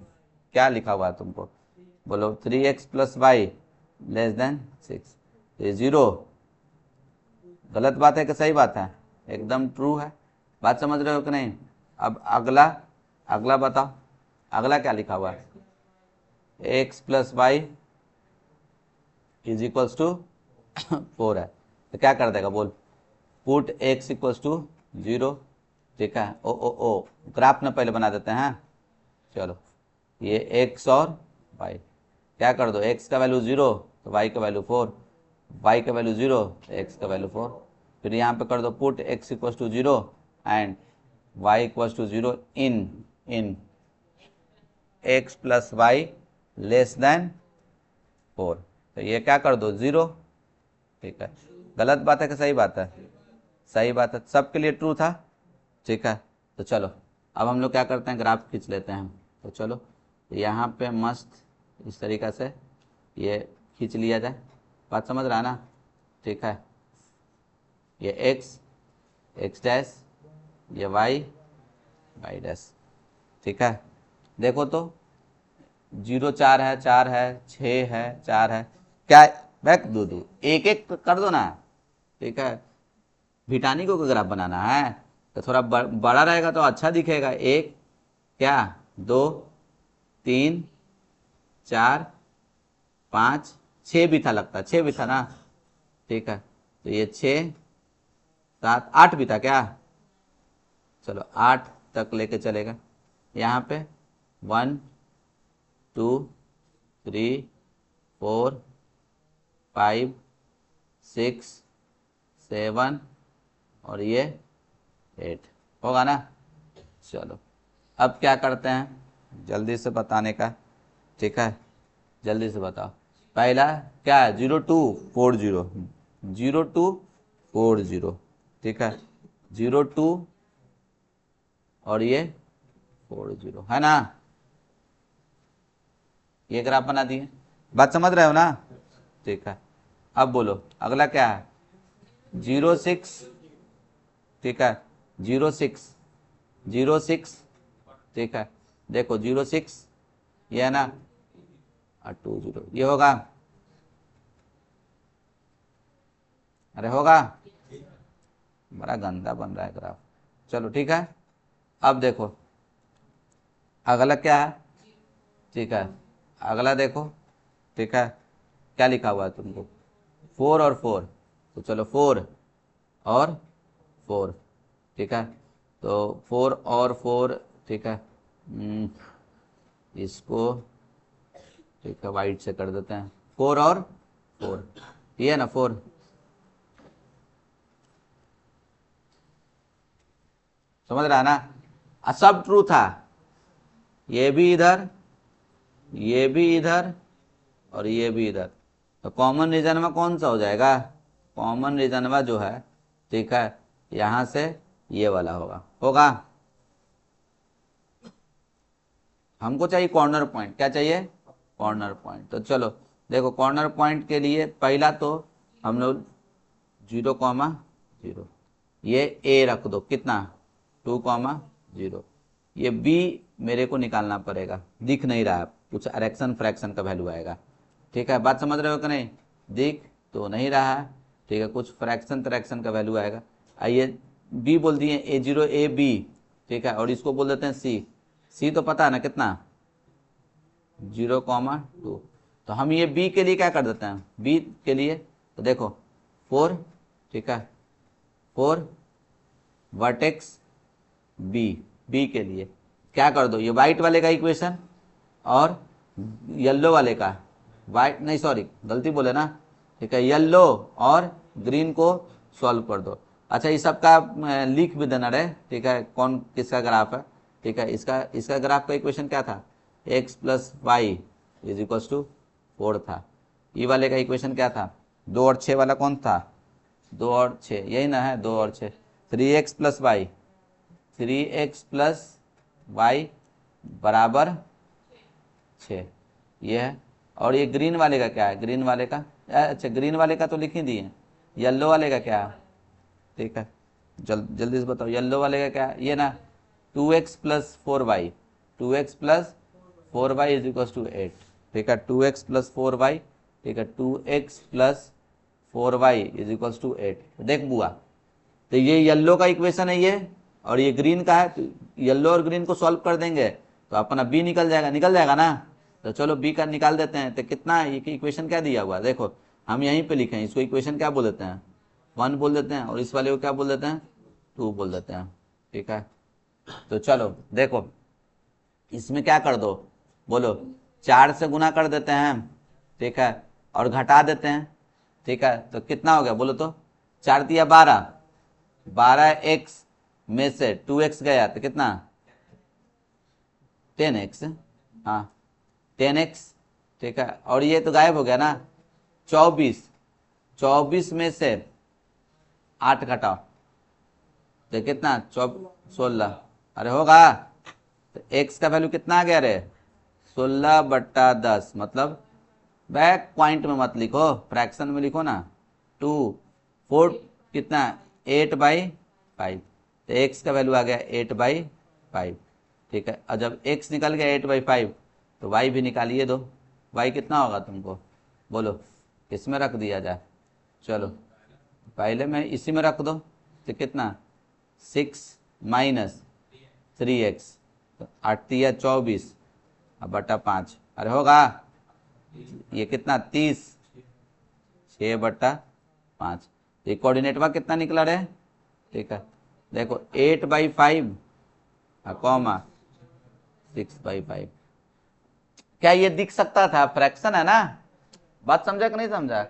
क्या लिखा हुआ है तुमको, बोलो 3x plus y less then 6, ये 0 गलत बात है कि सही बात है, एकदम ट्रू है, बात समझ रहे हो कि नहीं। अब अगला बताओ, अगला क्या लिखा हुआ है, x plus y is equals to 4 है, तो क्या कर देगा, बोल पुट x इक्वल्स टू 0, ठीक है, ओ ग्राफ में पहले बना देते हैं, चलो ये x और y, क्या कर दो, x का वैल्यू 0 तो y का वैल्यू 4, y का वैल्यू 0 तो x का वैल्यू 4, फिर यहाँ पे कर दो put x equals to 0 and y equals to 0 in x plus y less than 4, तो ये क्या कर दो 0, ठीक है, गलत बात है कि सही बात है, सही बात है, सबके लिए ट्रू था, ठीक है। तो चलो अब हम लोग क्या करते हैं, ग्राफ खींच लेते हैं, तो चलो यहाँ पे मस्त इस तरीक़ा से ये खींच लिया जाए, बात समझ रहा है ना, ठीक है, ये x डैश, ये y डैश, ठीक है, देखो तो 0 4 है, 4 है, 6 है, 4 है, क्या बैक दो दो एक एक कर दो ना, ठीक है। भिटानी को ग्राफ बनाना है तो थोड़ा बड़ा रहेगा तो अच्छा दिखेगा। एक क्या, 2 3 4 5 6 भी था, लगता 6 भी था ना, ठीक है। तो ये 6 7 8 भी था क्या, चलो 8 तक लेके चलेगा। यहाँ पे 1 2 3 4 5 6 7 और ये 8 होगा ना। चलो अब क्या करते हैं जल्दी से बताने का, ठीक है, जल्दी से बताओ। पहला क्या है, 0240, 0240, ठीक है, 02 और ये 40 है ना। ये ग्राफ बना दिए, बात समझ रहे हो ना, ठीक है। अब बोलो अगला क्या है, 06, ठीक है, 06 06, ठीक है। देखो 06 ये है ना, और 20 ये होगा, अरे होगा, बड़ा गंदा बन रहा है ग्राफ। चलो ठीक है, अब देखो अगला क्या है, ठीक है, अगला देखो, ठीक है, क्या लिखा हुआ है तुमको, 4 और 4, तो चलो 4 और 4, ठीक है। तो 4 और 4, ठीक है, इसको ठीक है वाइट से कर देते हैं, 4 और 4, ये है ना 4, समझ रहा है ना। सब ट्रू था, ये भी इधर, ये भी इधर और ये भी इधर, तो कॉमन रीजन में कौन सा हो जाएगा, कॉमन रीजन में जो है, ठीक है, यहां से ये वाला होगा, होगा। हमको चाहिए कॉर्नर पॉइंट, क्या चाहिए, कॉर्नर पॉइंट। तो चलो देखो कॉर्नर पॉइंट के लिए पहला तो हम लोग 0,0, ये ए रख दो, कितना 2,0, ये बी मेरे को निकालना पड़ेगा, दिख नहीं रहा है, कुछ अरेक्शन फ्रैक्शन का वैल्यू आएगा, ठीक है, बात समझ रहे हो कि नहीं, दिख तो नहीं रहा है, ठीक है, कुछ फ्रैक्शन ट्रैक्शन का वैल्यू आएगा। आइए बी बोल दिए A0 ए बी, ठीक है, और इसको बोल देते हैं सी, सी तो पता है ना कितना 0,2, तो हम ये बी के लिए क्या कर देते हैं, बी के लिए तो देखो 4, ठीक है, 4 वर्टेक्स बी, बी के लिए क्या कर दो, ये वाइट वाले का इक्वेशन और येलो वाले का, वाइट नहीं सॉरी गलती बोले ना, ठीक है, येलो और ग्रीन को सॉल्व कर दो। अच्छा इस सब का लिख भी देना रहे, ठीक है, कौन किसका ग्राफ है, ठीक है, इसका ग्राफ का इक्वेशन क्या था, x + y = 4 था। ई वाले का इक्वेशन क्या था, 2 और 6 वाला कौन था, 2 और 6 यही ना है, 2 और 6, 3x + y, 3x + y बराबर 6, ये है। और ये ग्रीन वाले का क्या है, ग्रीन वाले का, अच्छा ग्रीन वाले का तो लिख ही दिए, येलो वाले का क्या है, ठीक है, जल्दी से बताओ येलो वाले का क्या है, ये ना 2x + 4y, 2x + 4y = 8, ठीक है, 2x + 4y, ठीक है, 2x + 4y = 8। देख बुआ, तो ये येलो का इक्वेशन है ये, और ये ग्रीन का है, तो येलो और ग्रीन को सॉल्व कर देंगे तो अपना बी निकल जाएगा, निकल जाएगा ना। तो चलो बी का निकाल देते हैं, तो कितना ये इक्वेशन क्या दिया हुआ है, देखो हम यहीं पे लिखे हैं, इसको इक्वेशन क्या बोल देते हैं, 1 बोल देते हैं, और इस वाले को क्या बोल देते हैं, 2 बोल देते हैं, ठीक है। तो चलो देखो इसमें क्या कर दो, बोलो 4 से गुना कर देते हैं, ठीक है, और घटा देते हैं, ठीक है, तो कितना हो गया बोलो तो, 4 दिया 12, 12x में से 2x गया तो कितना 10x, हाँ 10x, ठीक है, और ये तो गायब हो गया ना, 24 में से 8 घटाओ तो कितना 16, अरे होगा, तो x का वैल्यू कितना आ गया रे 16/10, मतलब बैक पॉइंट में मत लिखो, फ्रैक्शन में लिखो ना, 2 4 कितना 8/5, तो x का वैल्यू आ गया 8/5, ठीक है, और जब x निकल गया 8/5 तो y भी निकालिए दो, y कितना होगा तुमको बोलो, किस में रख दिया जाए, चलो पहले मैं इसी में रख दो, तो कितना 6 माइनस 3x, तो 8 या 24 अब बटा 5, अरे होगा ये कितना 30, 6/5, ये कोऑर्डिनेट में कितना निकला रे, ठीक है देखो 8/5 कॉमा 6/5, क्या ये दिख सकता था, फ्रैक्शन है ना, बात समझा कि नहीं समझा,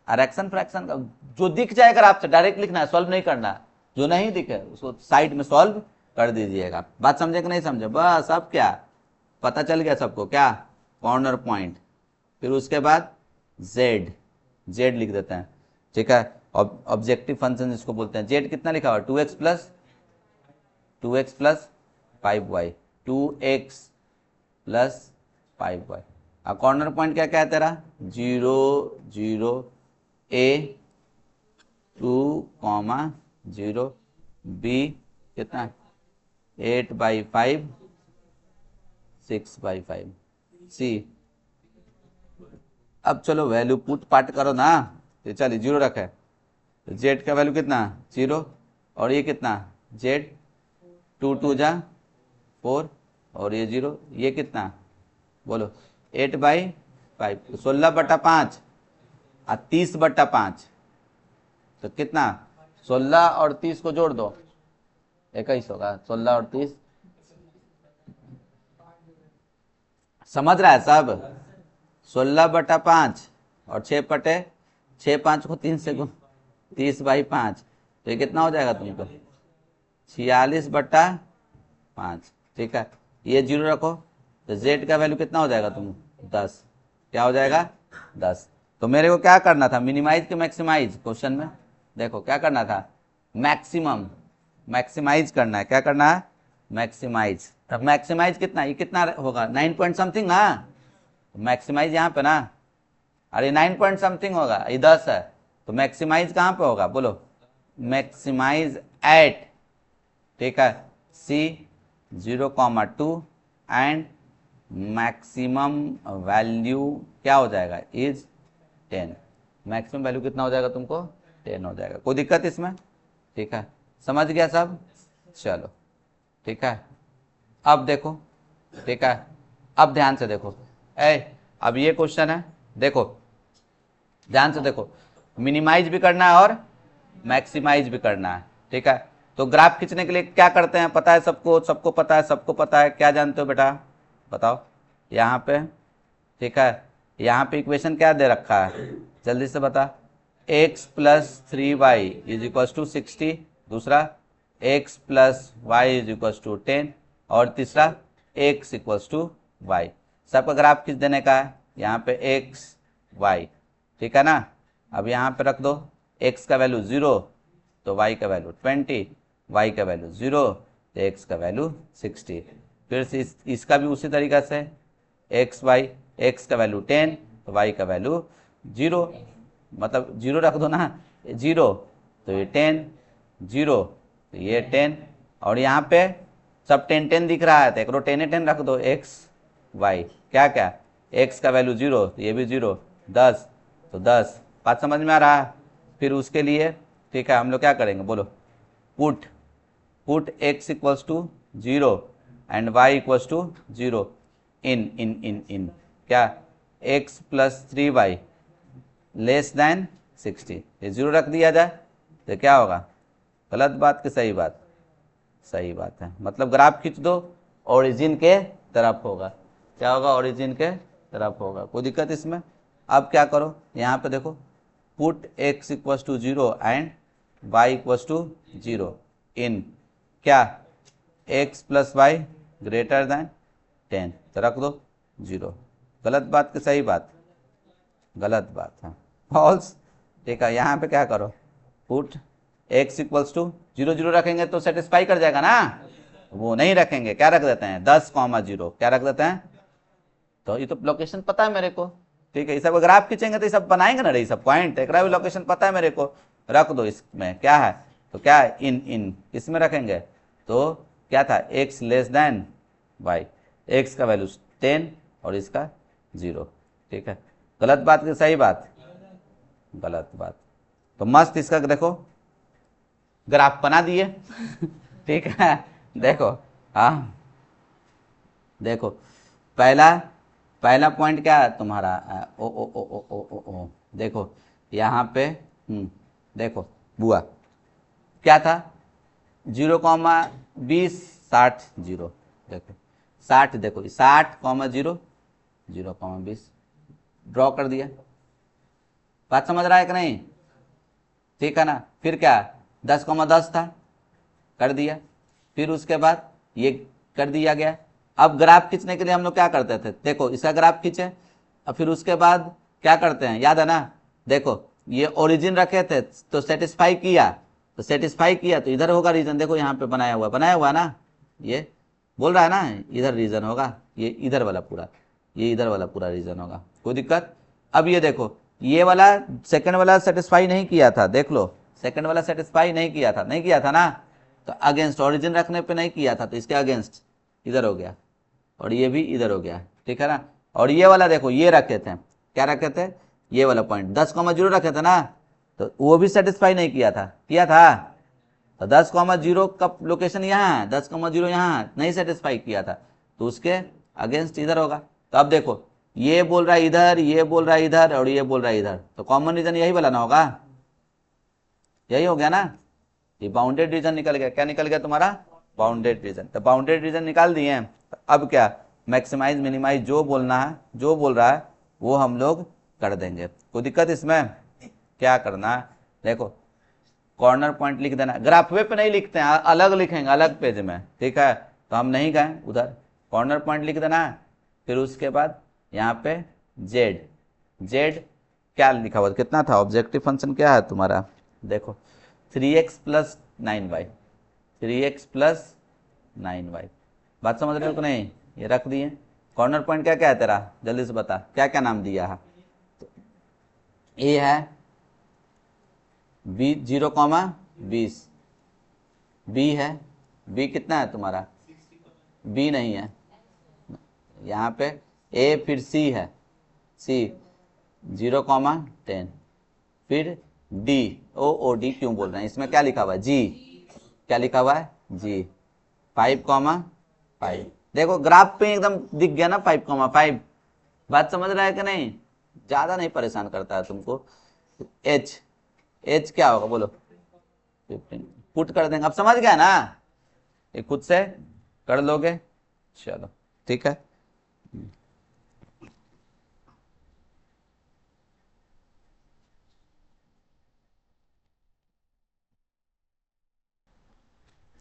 फ्रैक्शन फ्रैक्शन का जो दिख जाएगा आपसे डायरेक्ट लिखना है, सॉल्व नहीं करना, जो नहीं दिखे उसको साइड में सॉल्व कर दीजिएगा, बात समझे कि नहीं समझे, बस अब क्या पता चल गया सबको, क्या कॉर्नर पॉइंट, फिर उसके बाद z लिख देते हैं, ठीक है, ऑब्जेक्टिव फंक्शन जिसको बोलते हैं, z कितना लिखा हुआ 2x plus 5y, 2x plus 5y, और कॉर्नर पॉइंट क्या क्या है तेरा 0 0 a 2, 0 b कितना 8/5 6/5 c, अब चलो वैल्यू पुट पार्ट करो ना, तो चलिए 0 रखे, तो z का वैल्यू कितना 0, और ये कितना z 2 2 जा 4, और ये 0, ये कितना बोलो 8/5, 16/5 और 30/5, तो कितना 16 और 30 को जोड़ दो 21 होगा, 16 और 30, समझ रहा है सब, 16/5 और 6 5 को 3 से गुण 30/5, तो ये कितना हो जाएगा तुमको 46/5, ठीक है, ये 0 रखो, तो z का वैल्यू कितना हो जाएगा तुम 10, क्या हो जाएगा 10, तो मेरे को क्या करना था मिनिमाइज के मैक्सिमाइज, क्वेश्चन में देखो क्या करना था मैक्सिमाइज करना है, क्या करना है मैक्सिमाइज, तब मैक्सिमाइज कितना, ये कितना होगा 9 पॉइंट समथिंग ना, मैक्सिमाइज यहाँ पे ना, अरे 9 पॉइंट समथिंग होगा, ये 10 है, तो मैक्सिमाइज कहाँ पे होगा बोलो, मैक्सिमाइज एट, ठीक है c 0,2 एंड मैक्सिमम वैल्यू क्या हो जाएगा इज 10, मैक्सिमम वैल्यू कितना हो जाएगा तुमको 10 हो जाएगा, कोई दिक्कत इसमें, ठीक है समझ गया सब, चलो ठीक है, अब देखो, ठीक है अब ध्यान से देखो, अब ये क्वेश्चन है, देखो ध्यान से देखो, मिनिमाइज भी करना है और मैक्सिमाइज भी करना है, ठीक है, तो ग्राफ खींचने के लिए क्या करते हैं पता है सबको, सबको पता है, क्या जानते हो बेटा बताओ, यहाँ पे, ठीक है यहाँ पे इक्वेशन क्या दे रखा है जल्दी से बता, x plus 3y is equal to 60, दूसरा x plus y is equal to 10, और तीसरा x इक्वल टू वाई, सबका ग्राफ खींच देने का है, यहाँ पे x y, ठीक है ना, अब यहाँ पे रख दो x का वैल्यू 0, तो y का वैल्यू 20, y का वैल्यू 0, तो x का वैल्यू 60, फिर से इसका भी उसी तरीका से x का वैल्यू 10, तो y का वैल्यू 0, मतलब 0 रख दो ना, 0 तो ये 10, 0 तो ये 10, और यहाँ पे सब 10 10 दिख रहा है, तो एक 10 10 रख दो, x y क्या क्या x का वैल्यू 0, तो ये भी 0, 10 तो 10, बात समझ में आ रहा है, फिर उसके लिए ठीक है हम लोग क्या करेंगे बोलो, put x equals to 0 and y equals to 0 in क्या x plus 3y less than 60, ये 0 रख दिया जाए तो क्या होगा, गलत बात कि सही बात, सही बात है, मतलब ग्राफ खींच दो ओरिजिन के तरफ होगा, क्या होगा ओरिजिन के तरफ होगा, कोई दिक्कत इसमें, अब क्या करो यहाँ पे देखो, put x equals to 0 and y equals to 0 in क्या x plus y greater than 10, तो रख दो 0, गलत बात कि सही बात, गलत बात है फॉल्स, ठीक है, यहाँ पे क्या करो, पुट x इक्वल्स टू 0 0 रखेंगे तो सेटिस्फाई कर जाएगा ना, वो नहीं रखेंगे, क्या रख देते हैं 10,0, क्या रख देते हैं, तो ये तो लोकेशन पता है मेरे को, ठीक है, ये सब ग्राफ खींचेंगे तो ये सब बनाएंगे ना, ये सब पॉइंट एक भी लोकेशन पता है मेरे को, रख दो इसमें क्या है, तो क्या है इन इसमें रखेंगे, तो क्या था x less than y, x का वैल्यू 10, और इसका 0। ठीक है, गलत बात कि सही बात? गलत बात। तो मस्त इसका देखो ग्राफ बना दिए ठीक है, देखो हाँ देखो पहला पहला पॉइंट क्या है तुम्हारा, ओ ओ ओ ओ ओ ओ ओ देखो यहाँ पे देखो बुआ क्या था 0,20 60 0, देखो 60, देखो 60,0 0,20 ड्रॉ कर दिया। बात समझ रहा है कि नहीं? ठीक है ना। फिर क्या 10,10 था, कर दिया। फिर उसके बाद ये कर दिया गया। अब ग्राफ खींचने के लिए हम लोग क्या करते थे, देखो इसका ग्राफ खींचे और फिर उसके बाद क्या करते हैं, याद है ना? देखो ये ओरिजिन रखे थे तो सेटिस्फाई किया, तो इधर होगा रीजन। देखो यहाँ पे बनाया हुआ ना, ये बोल रहा है ना इधर रीजन होगा, ये इधर वाला पूरा, ये इधर वाला पूरा रीजन होगा, कोई दिक्कत? अब ये देखो ये वाला सेकंड वाला सेटिस्फाई नहीं किया था, देख लो सेकंड वाला सेटिस्फाई नहीं किया था ना, तो अगेंस्ट ओरिजिन रखने पे नहीं किया था, तो इसके अगेंस्ट इधर हो गया और ये भी इधर हो गया। ठीक है ना। और ये वाला देखो ये रखे थे, क्या रखे थे, ये वाला पॉइंट 10,0 रखे थे ना, तो वो भी सेटिस्फाई नहीं किया था, तो 10,0 का लोकेशन यहाँ है, 10,0 यहाँ नहीं सेटिस्फाई किया था, तो उसके अगेंस्ट इधर होगा। तो अब देखो ये बोल रहा है इधर, ये बोल रहा है इधर और ये बोल रहा है इधर, तो कॉमन रीजन यही वाला ना होगा, यही हो गया ना। ये बाउंडेड रीजन निकल गया, क्या निकल गया तुम्हारा, बाउंडेड रीजन। तो बाउंडेड रीजन निकाल दिए हैं। तो अब क्या मैक्सिमाइज मिनिमाइज जो बोलना है, जो बोल रहा है वो हम लोग कर देंगे, कोई दिक्कत इसमें? क्या करना है देखो, कॉर्नर पॉइंट लिख देना, ग्राफवे पे नहीं लिखते हैं, अलग लिखेंगे अलग पेज में। ठीक है, तो हम नहीं गए उधर, कॉर्नर पॉइंट लिख देना है। फिर उसके बाद यहाँ पे जेड, जेड क्या लिखा हुआ, कितना था ऑब्जेक्टिव फंक्शन क्या है तुम्हारा, देखो 3x + 9y, 3x + 9y। बात समझ रहे हो कि नहीं? ये रख दिए। कॉर्नर पॉइंट क्या क्या है तेरा, जल्दी से बता, क्या क्या नाम दिया है? तो ए है 0,20, बी है, बी कितना है तुम्हारा, बी नहीं है यहाँ पे, ए फिर सी है, सी 0,10, फिर डी, ओ डी क्यों बोल रहे हैं, इसमें क्या लिखा हुआ है, जी, क्या लिखा हुआ है, जी 5,5। देखो ग्राफ पे एकदम दिख गया ना 5,5। बात समझ रहा है कि नहीं? ज्यादा नहीं परेशान करता है तुमको। एच, एच क्या होगा बोलो, 15 पुट कर देंगे, अब समझ गया ना, ये खुद से कर लोगे, चलो ठीक है।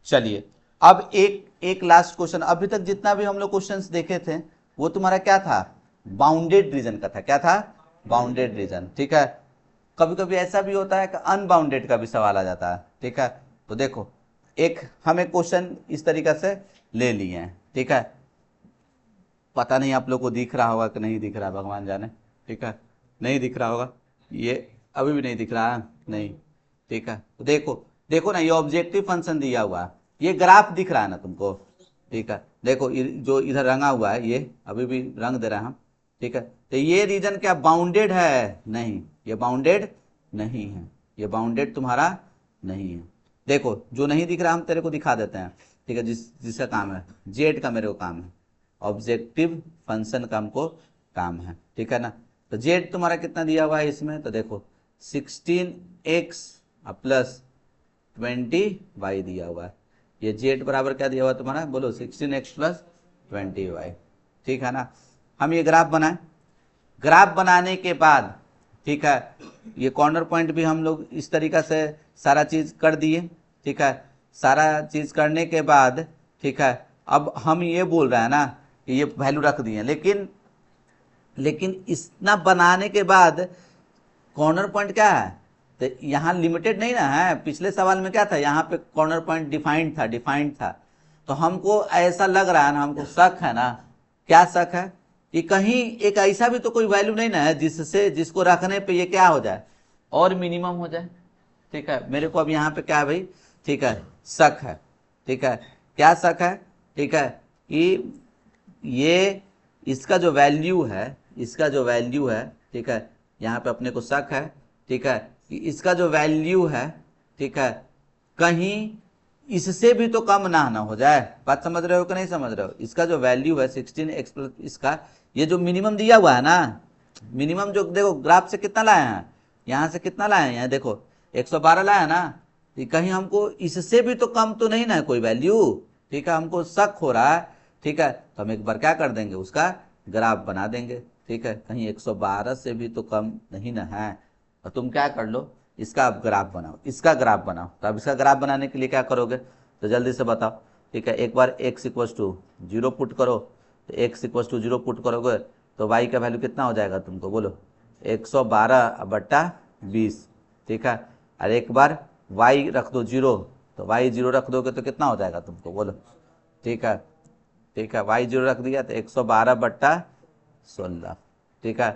चलिए अब एक लास्ट क्वेश्चन, अभी तक जितना भी हम लोग क्वेश्चंस देखे थे वो तुम्हारा क्या था, बाउंडेड रीजन का था, क्या था, बाउंडेड रीजन। ठीक है, कभी कभी ऐसा भी होता है कि अनबाउंडेड का भी सवाल आ जाता है। ठीक है, तो देखो एक हमें क्वेश्चन इस तरीके से ले लिए हैं। ठीक है, पता नहीं आप लोग को दिख रहा होगा कि नहीं दिख रहा, भगवान जाने। ठीक है, नहीं दिख रहा होगा, ये अभी भी नहीं दिख रहा है, नहीं। ठीक है, तो देखो देखो ना, ये ऑब्जेक्टिव फंक्शन दिया हुआ है, ये ग्राफ दिख रहा है ना तुमको। ठीक है, देखो जो इधर रंगा हुआ है ये अभी भी रंग दे रहा है हम। ठीक है, तो ये रीजन क्या बाउंडेड है, नहीं, ये बाउंडेड नहीं है, ये बाउंडेड तुम्हारा नहीं है। देखो जो नहीं दिख रहा हम तेरे को दिखा देते हैं। ठीक है, जिसका काम है जेड का मेरे को काम है, ऑब्जेक्टिव फंक्शन का हमको काम है। ठीक है ना, तो जेड तुम्हारा कितना दिया हुआ है इसमें, तो देखो 16x + 20y दिया हुआ है। ये जेड बराबर क्या दिया हुआ है तुम्हारा, बोलो 16x + 20y। ठीक है ना, हम ये ग्राफ बनाए, ग्राफ बनाने के बाद ठीक है, ये कॉर्नर पॉइंट भी हम लोग इस तरीका से सारा चीज कर दिए। ठीक है, सारा चीज करने के बाद ठीक है, अब हम ये बोल रहे हैं ना कि ये वैल्यू रख दिए, लेकिन इतना बनाने के बाद कॉर्नर पॉइंट क्या है, तो यहाँ लिमिटेड नहीं ना है, पिछले सवाल में क्या था, यहाँ पे कॉर्नर पॉइंट डिफाइंड था। तो हमको ऐसा लग रहा है ना, हमको शक है ना, क्या शक है कि कहीं एक ऐसा भी तो कोई वैल्यू नहीं ना है जिसको रखने पे ये क्या हो जाए, और मिनिमम हो जाए। ठीक है, मेरे को अब यहाँ पे क्या है भाई, ठीक है शक है। ठीक है, क्या शक है, ठीक है कि ये इसका जो वैल्यू है, इसका जो वैल्यू है, ठीक है, यहाँ पे अपने को शक है, ठीक है, कि इसका जो वैल्यू है, ठीक है, कहीं इससे भी तो कम ना हो जाए। बात समझ रहे हो कि नहीं समझ रहे हो? इसका जो वैल्यू है 16x प्लस इसका, ये जो मिनिमम दिया हुआ है ना, मिनिमम जो देखो ग्राफ से कितना लाए हैं, यहाँ से कितना लाए हैं, यहाँ देखो 112 लाया है ना, कहीं हमको इससे भी तो कम तो नहीं ना है कोई वैल्यू, ठीक है, हमको शक हो रहा है, ठीक है, तो हम एक बार क्या कर देंगे, उसका ग्राफ बना देंगे, ठीक है, कहीं 112 से भी तो कम नहीं ना है, और तुम क्या कर लो, इसका आप ग्राफ बनाओ, इसका ग्राफ बनाओ। तो अब इसका ग्राफ बनाने के लिए क्या करोगे, तो जल्दी से बताओ, ठीक है, एक बार x इक्वस टू 0 पुट करो, तो x इक्वस टू 0 पुट करोगे तो y का वैल्यू कितना हो जाएगा तुमको, बोलो 112/20, ठीक है, और एक बार y रख दो 0, तो y 0 रख दोगे तो कितना हो जाएगा तुमको, बोलो, ठीक है, ठीक है, y 0 रख दिया तो 112/16, ठीक है,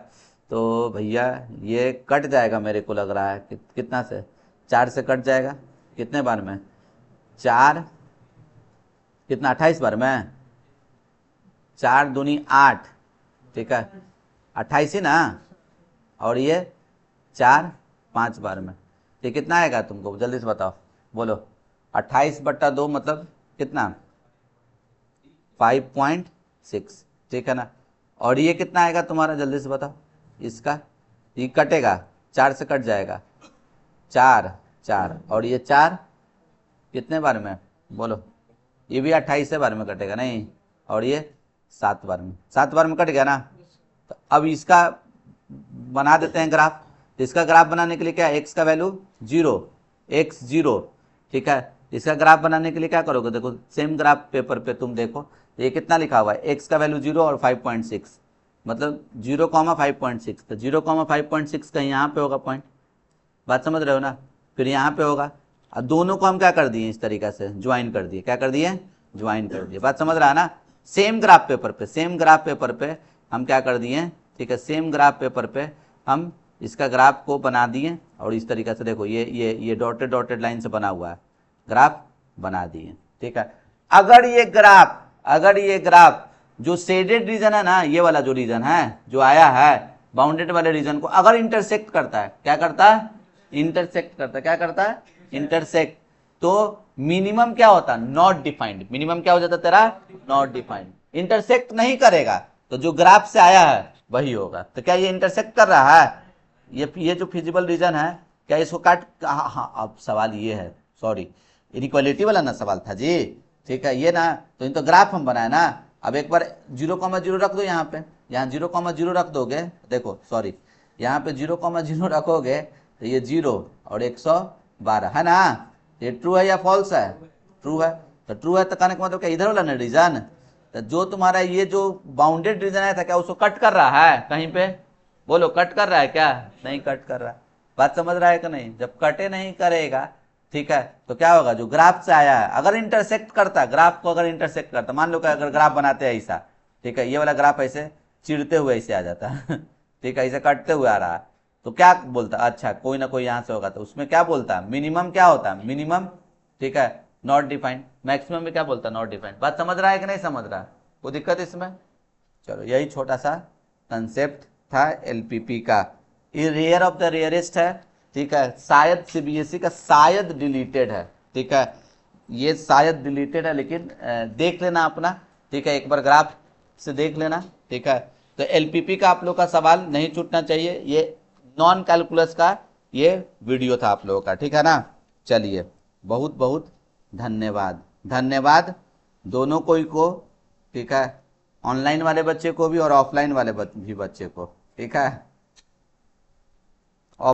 तो भैया ये कट जाएगा, मेरे को लग रहा है कितना से, 4 से कट जाएगा, कितने बार में, 4 कितना 28 बार में, 4 दूनी 8, ठीक है, 28 ही ना, और ये 4 5 बार में, ये कितना आएगा तुमको जल्दी से बताओ, बोलो 28/2 मतलब कितना 5.6, ठीक है ना, और ये कितना आएगा तुम्हारा जल्दी से बताओ, इसका ये कटेगा, 4 से कट जाएगा, 4 और ये 4 कितने बार में, बोलो, ये भी 28 बार में कटेगा नहीं, और ये 7 बार में, 7 बार में कट गया ना। तो अब इसका बना देते हैं ग्राफ। तो इसका ग्राफ बनाने के लिए क्या, x का वैल्यू 0, x 0, ठीक है, इसका ग्राफ बनाने के लिए क्या करोगे, देखो सेम ग्राफ पेपर पे तुम देखो, ये कितना लिखा हुआ है, x का वैल्यू 0 और 5.6, मतलब 0,5.6, तो 0,5.6 कहीं यहाँ पे होगा पॉइंट, बात समझ रहे हो ना, फिर यहाँ पे होगा, और दोनों को हम क्या कर दिए, इस तरीका से ज्वाइन कर दिए, क्या कर दिए, ज्वाइन कर दिए, बात समझ रहा है ना। सेम ग्राफ पेपर पे, सेम ग्राफ पेपर पे हम क्या कर दिए, ठीक है, सेम ग्राफ पेपर पे हम इसका ग्राफ को बना दिए, और इस तरीका से देखो ये डॉटेड लाइन से बना हुआ है, ग्राफ बना दिए, ठीक है। अगर ये ग्राफ जो शेडेड रीजन है ना, ये वाला जो रीजन है जो आया है बाउंडेड वाले रीजन को अगर इंटरसेक्ट करता है, क्या करता है, इंटरसेक्ट करता है, क्या करता है, इंटरसेक्ट, तो मिनिमम क्या होता है, नॉट डिफाइंड, मिनिमम क्या हो जाता तेरा, नॉट डिफाइंड, इंटरसेक्ट नहीं करेगा तो जो ग्राफ से आया है वही होगा। तो क्या ये इंटरसेक्ट कर रहा है, ये जो फिजिबल रीजन है, क्या इसको काट, हाँ अब सवाल ये है, सॉरी इनइक्वालिटी वाला ना सवाल था जी, ठीक है, ये ना, तो इन तो ग्राफ हम बनाए ना, अब एक बार 0,0 रख दो यहाँ पे, यहाँ 0,0 रख दोगे, देखो सॉरी यहाँ पे 0,0 रखोगे तो ये 0 और 112 है ना, ये ट्रू है या फॉल्स है, ट्रू है, तो ट्रू है तो कहने का मतलब क्या इधर वाला ना रीजन, तो जो तुम्हारा ये जो बाउंडेड रीजन आया था क्या उसको कट कर रहा है कहीं पे, बोलो कट कर रहा है क्या, नहीं कट कर रहा, बात समझ रहा है कि नहीं, जब कटे नहीं करेगा, ठीक है, तो क्या होगा, जो ग्राफ से आया है अगर इंटरसेक्ट करता, ग्राफ को अगर इंटरसेक्ट करता, मान लो कि अगर ग्राफ बनाते हैं ऐसा, ठीक है, ये वाला ग्राफ ऐसे चिरते हुए ऐसे आ जाता है ठीक है, ऐसे कटते हुए आ रहा है, तो क्या बोलता, अच्छा कोई ना कोई यहाँ से होगा, तो उसमें क्या बोलता है, मिनिमम क्या होता है, मिनिमम, ठीक है, नॉट डिफाइंड, मैक्सिमम में क्या बोलता है, नॉट डिफाइंड, बात समझ रहा है कि नहीं समझ रहा है, कोई दिक्कत इसमें। चलो यही छोटा सा कंसेप्ट था एलपीपी का, ये रेयर ऑफ द रेयरेस्ट है, ठीक है, शायद सीबीएसई का शायद डिलीटेड है, ठीक है, ये शायद डिलीटेड है, लेकिन देख लेना अपना, ठीक है, एक बार ग्राफ से देख लेना, ठीक है। तो एलपीपी का आप लोग का सवाल नहीं छूटना चाहिए, ये नॉन कैलकुलस का ये वीडियो था आप लोगों का, ठीक है ना। चलिए बहुत बहुत धन्यवाद, धन्यवाद दोनों कोई को, ठीक है, ऑनलाइन वाले बच्चे को भी और ऑफलाइन वाले भी बच्चे को, ठीक है।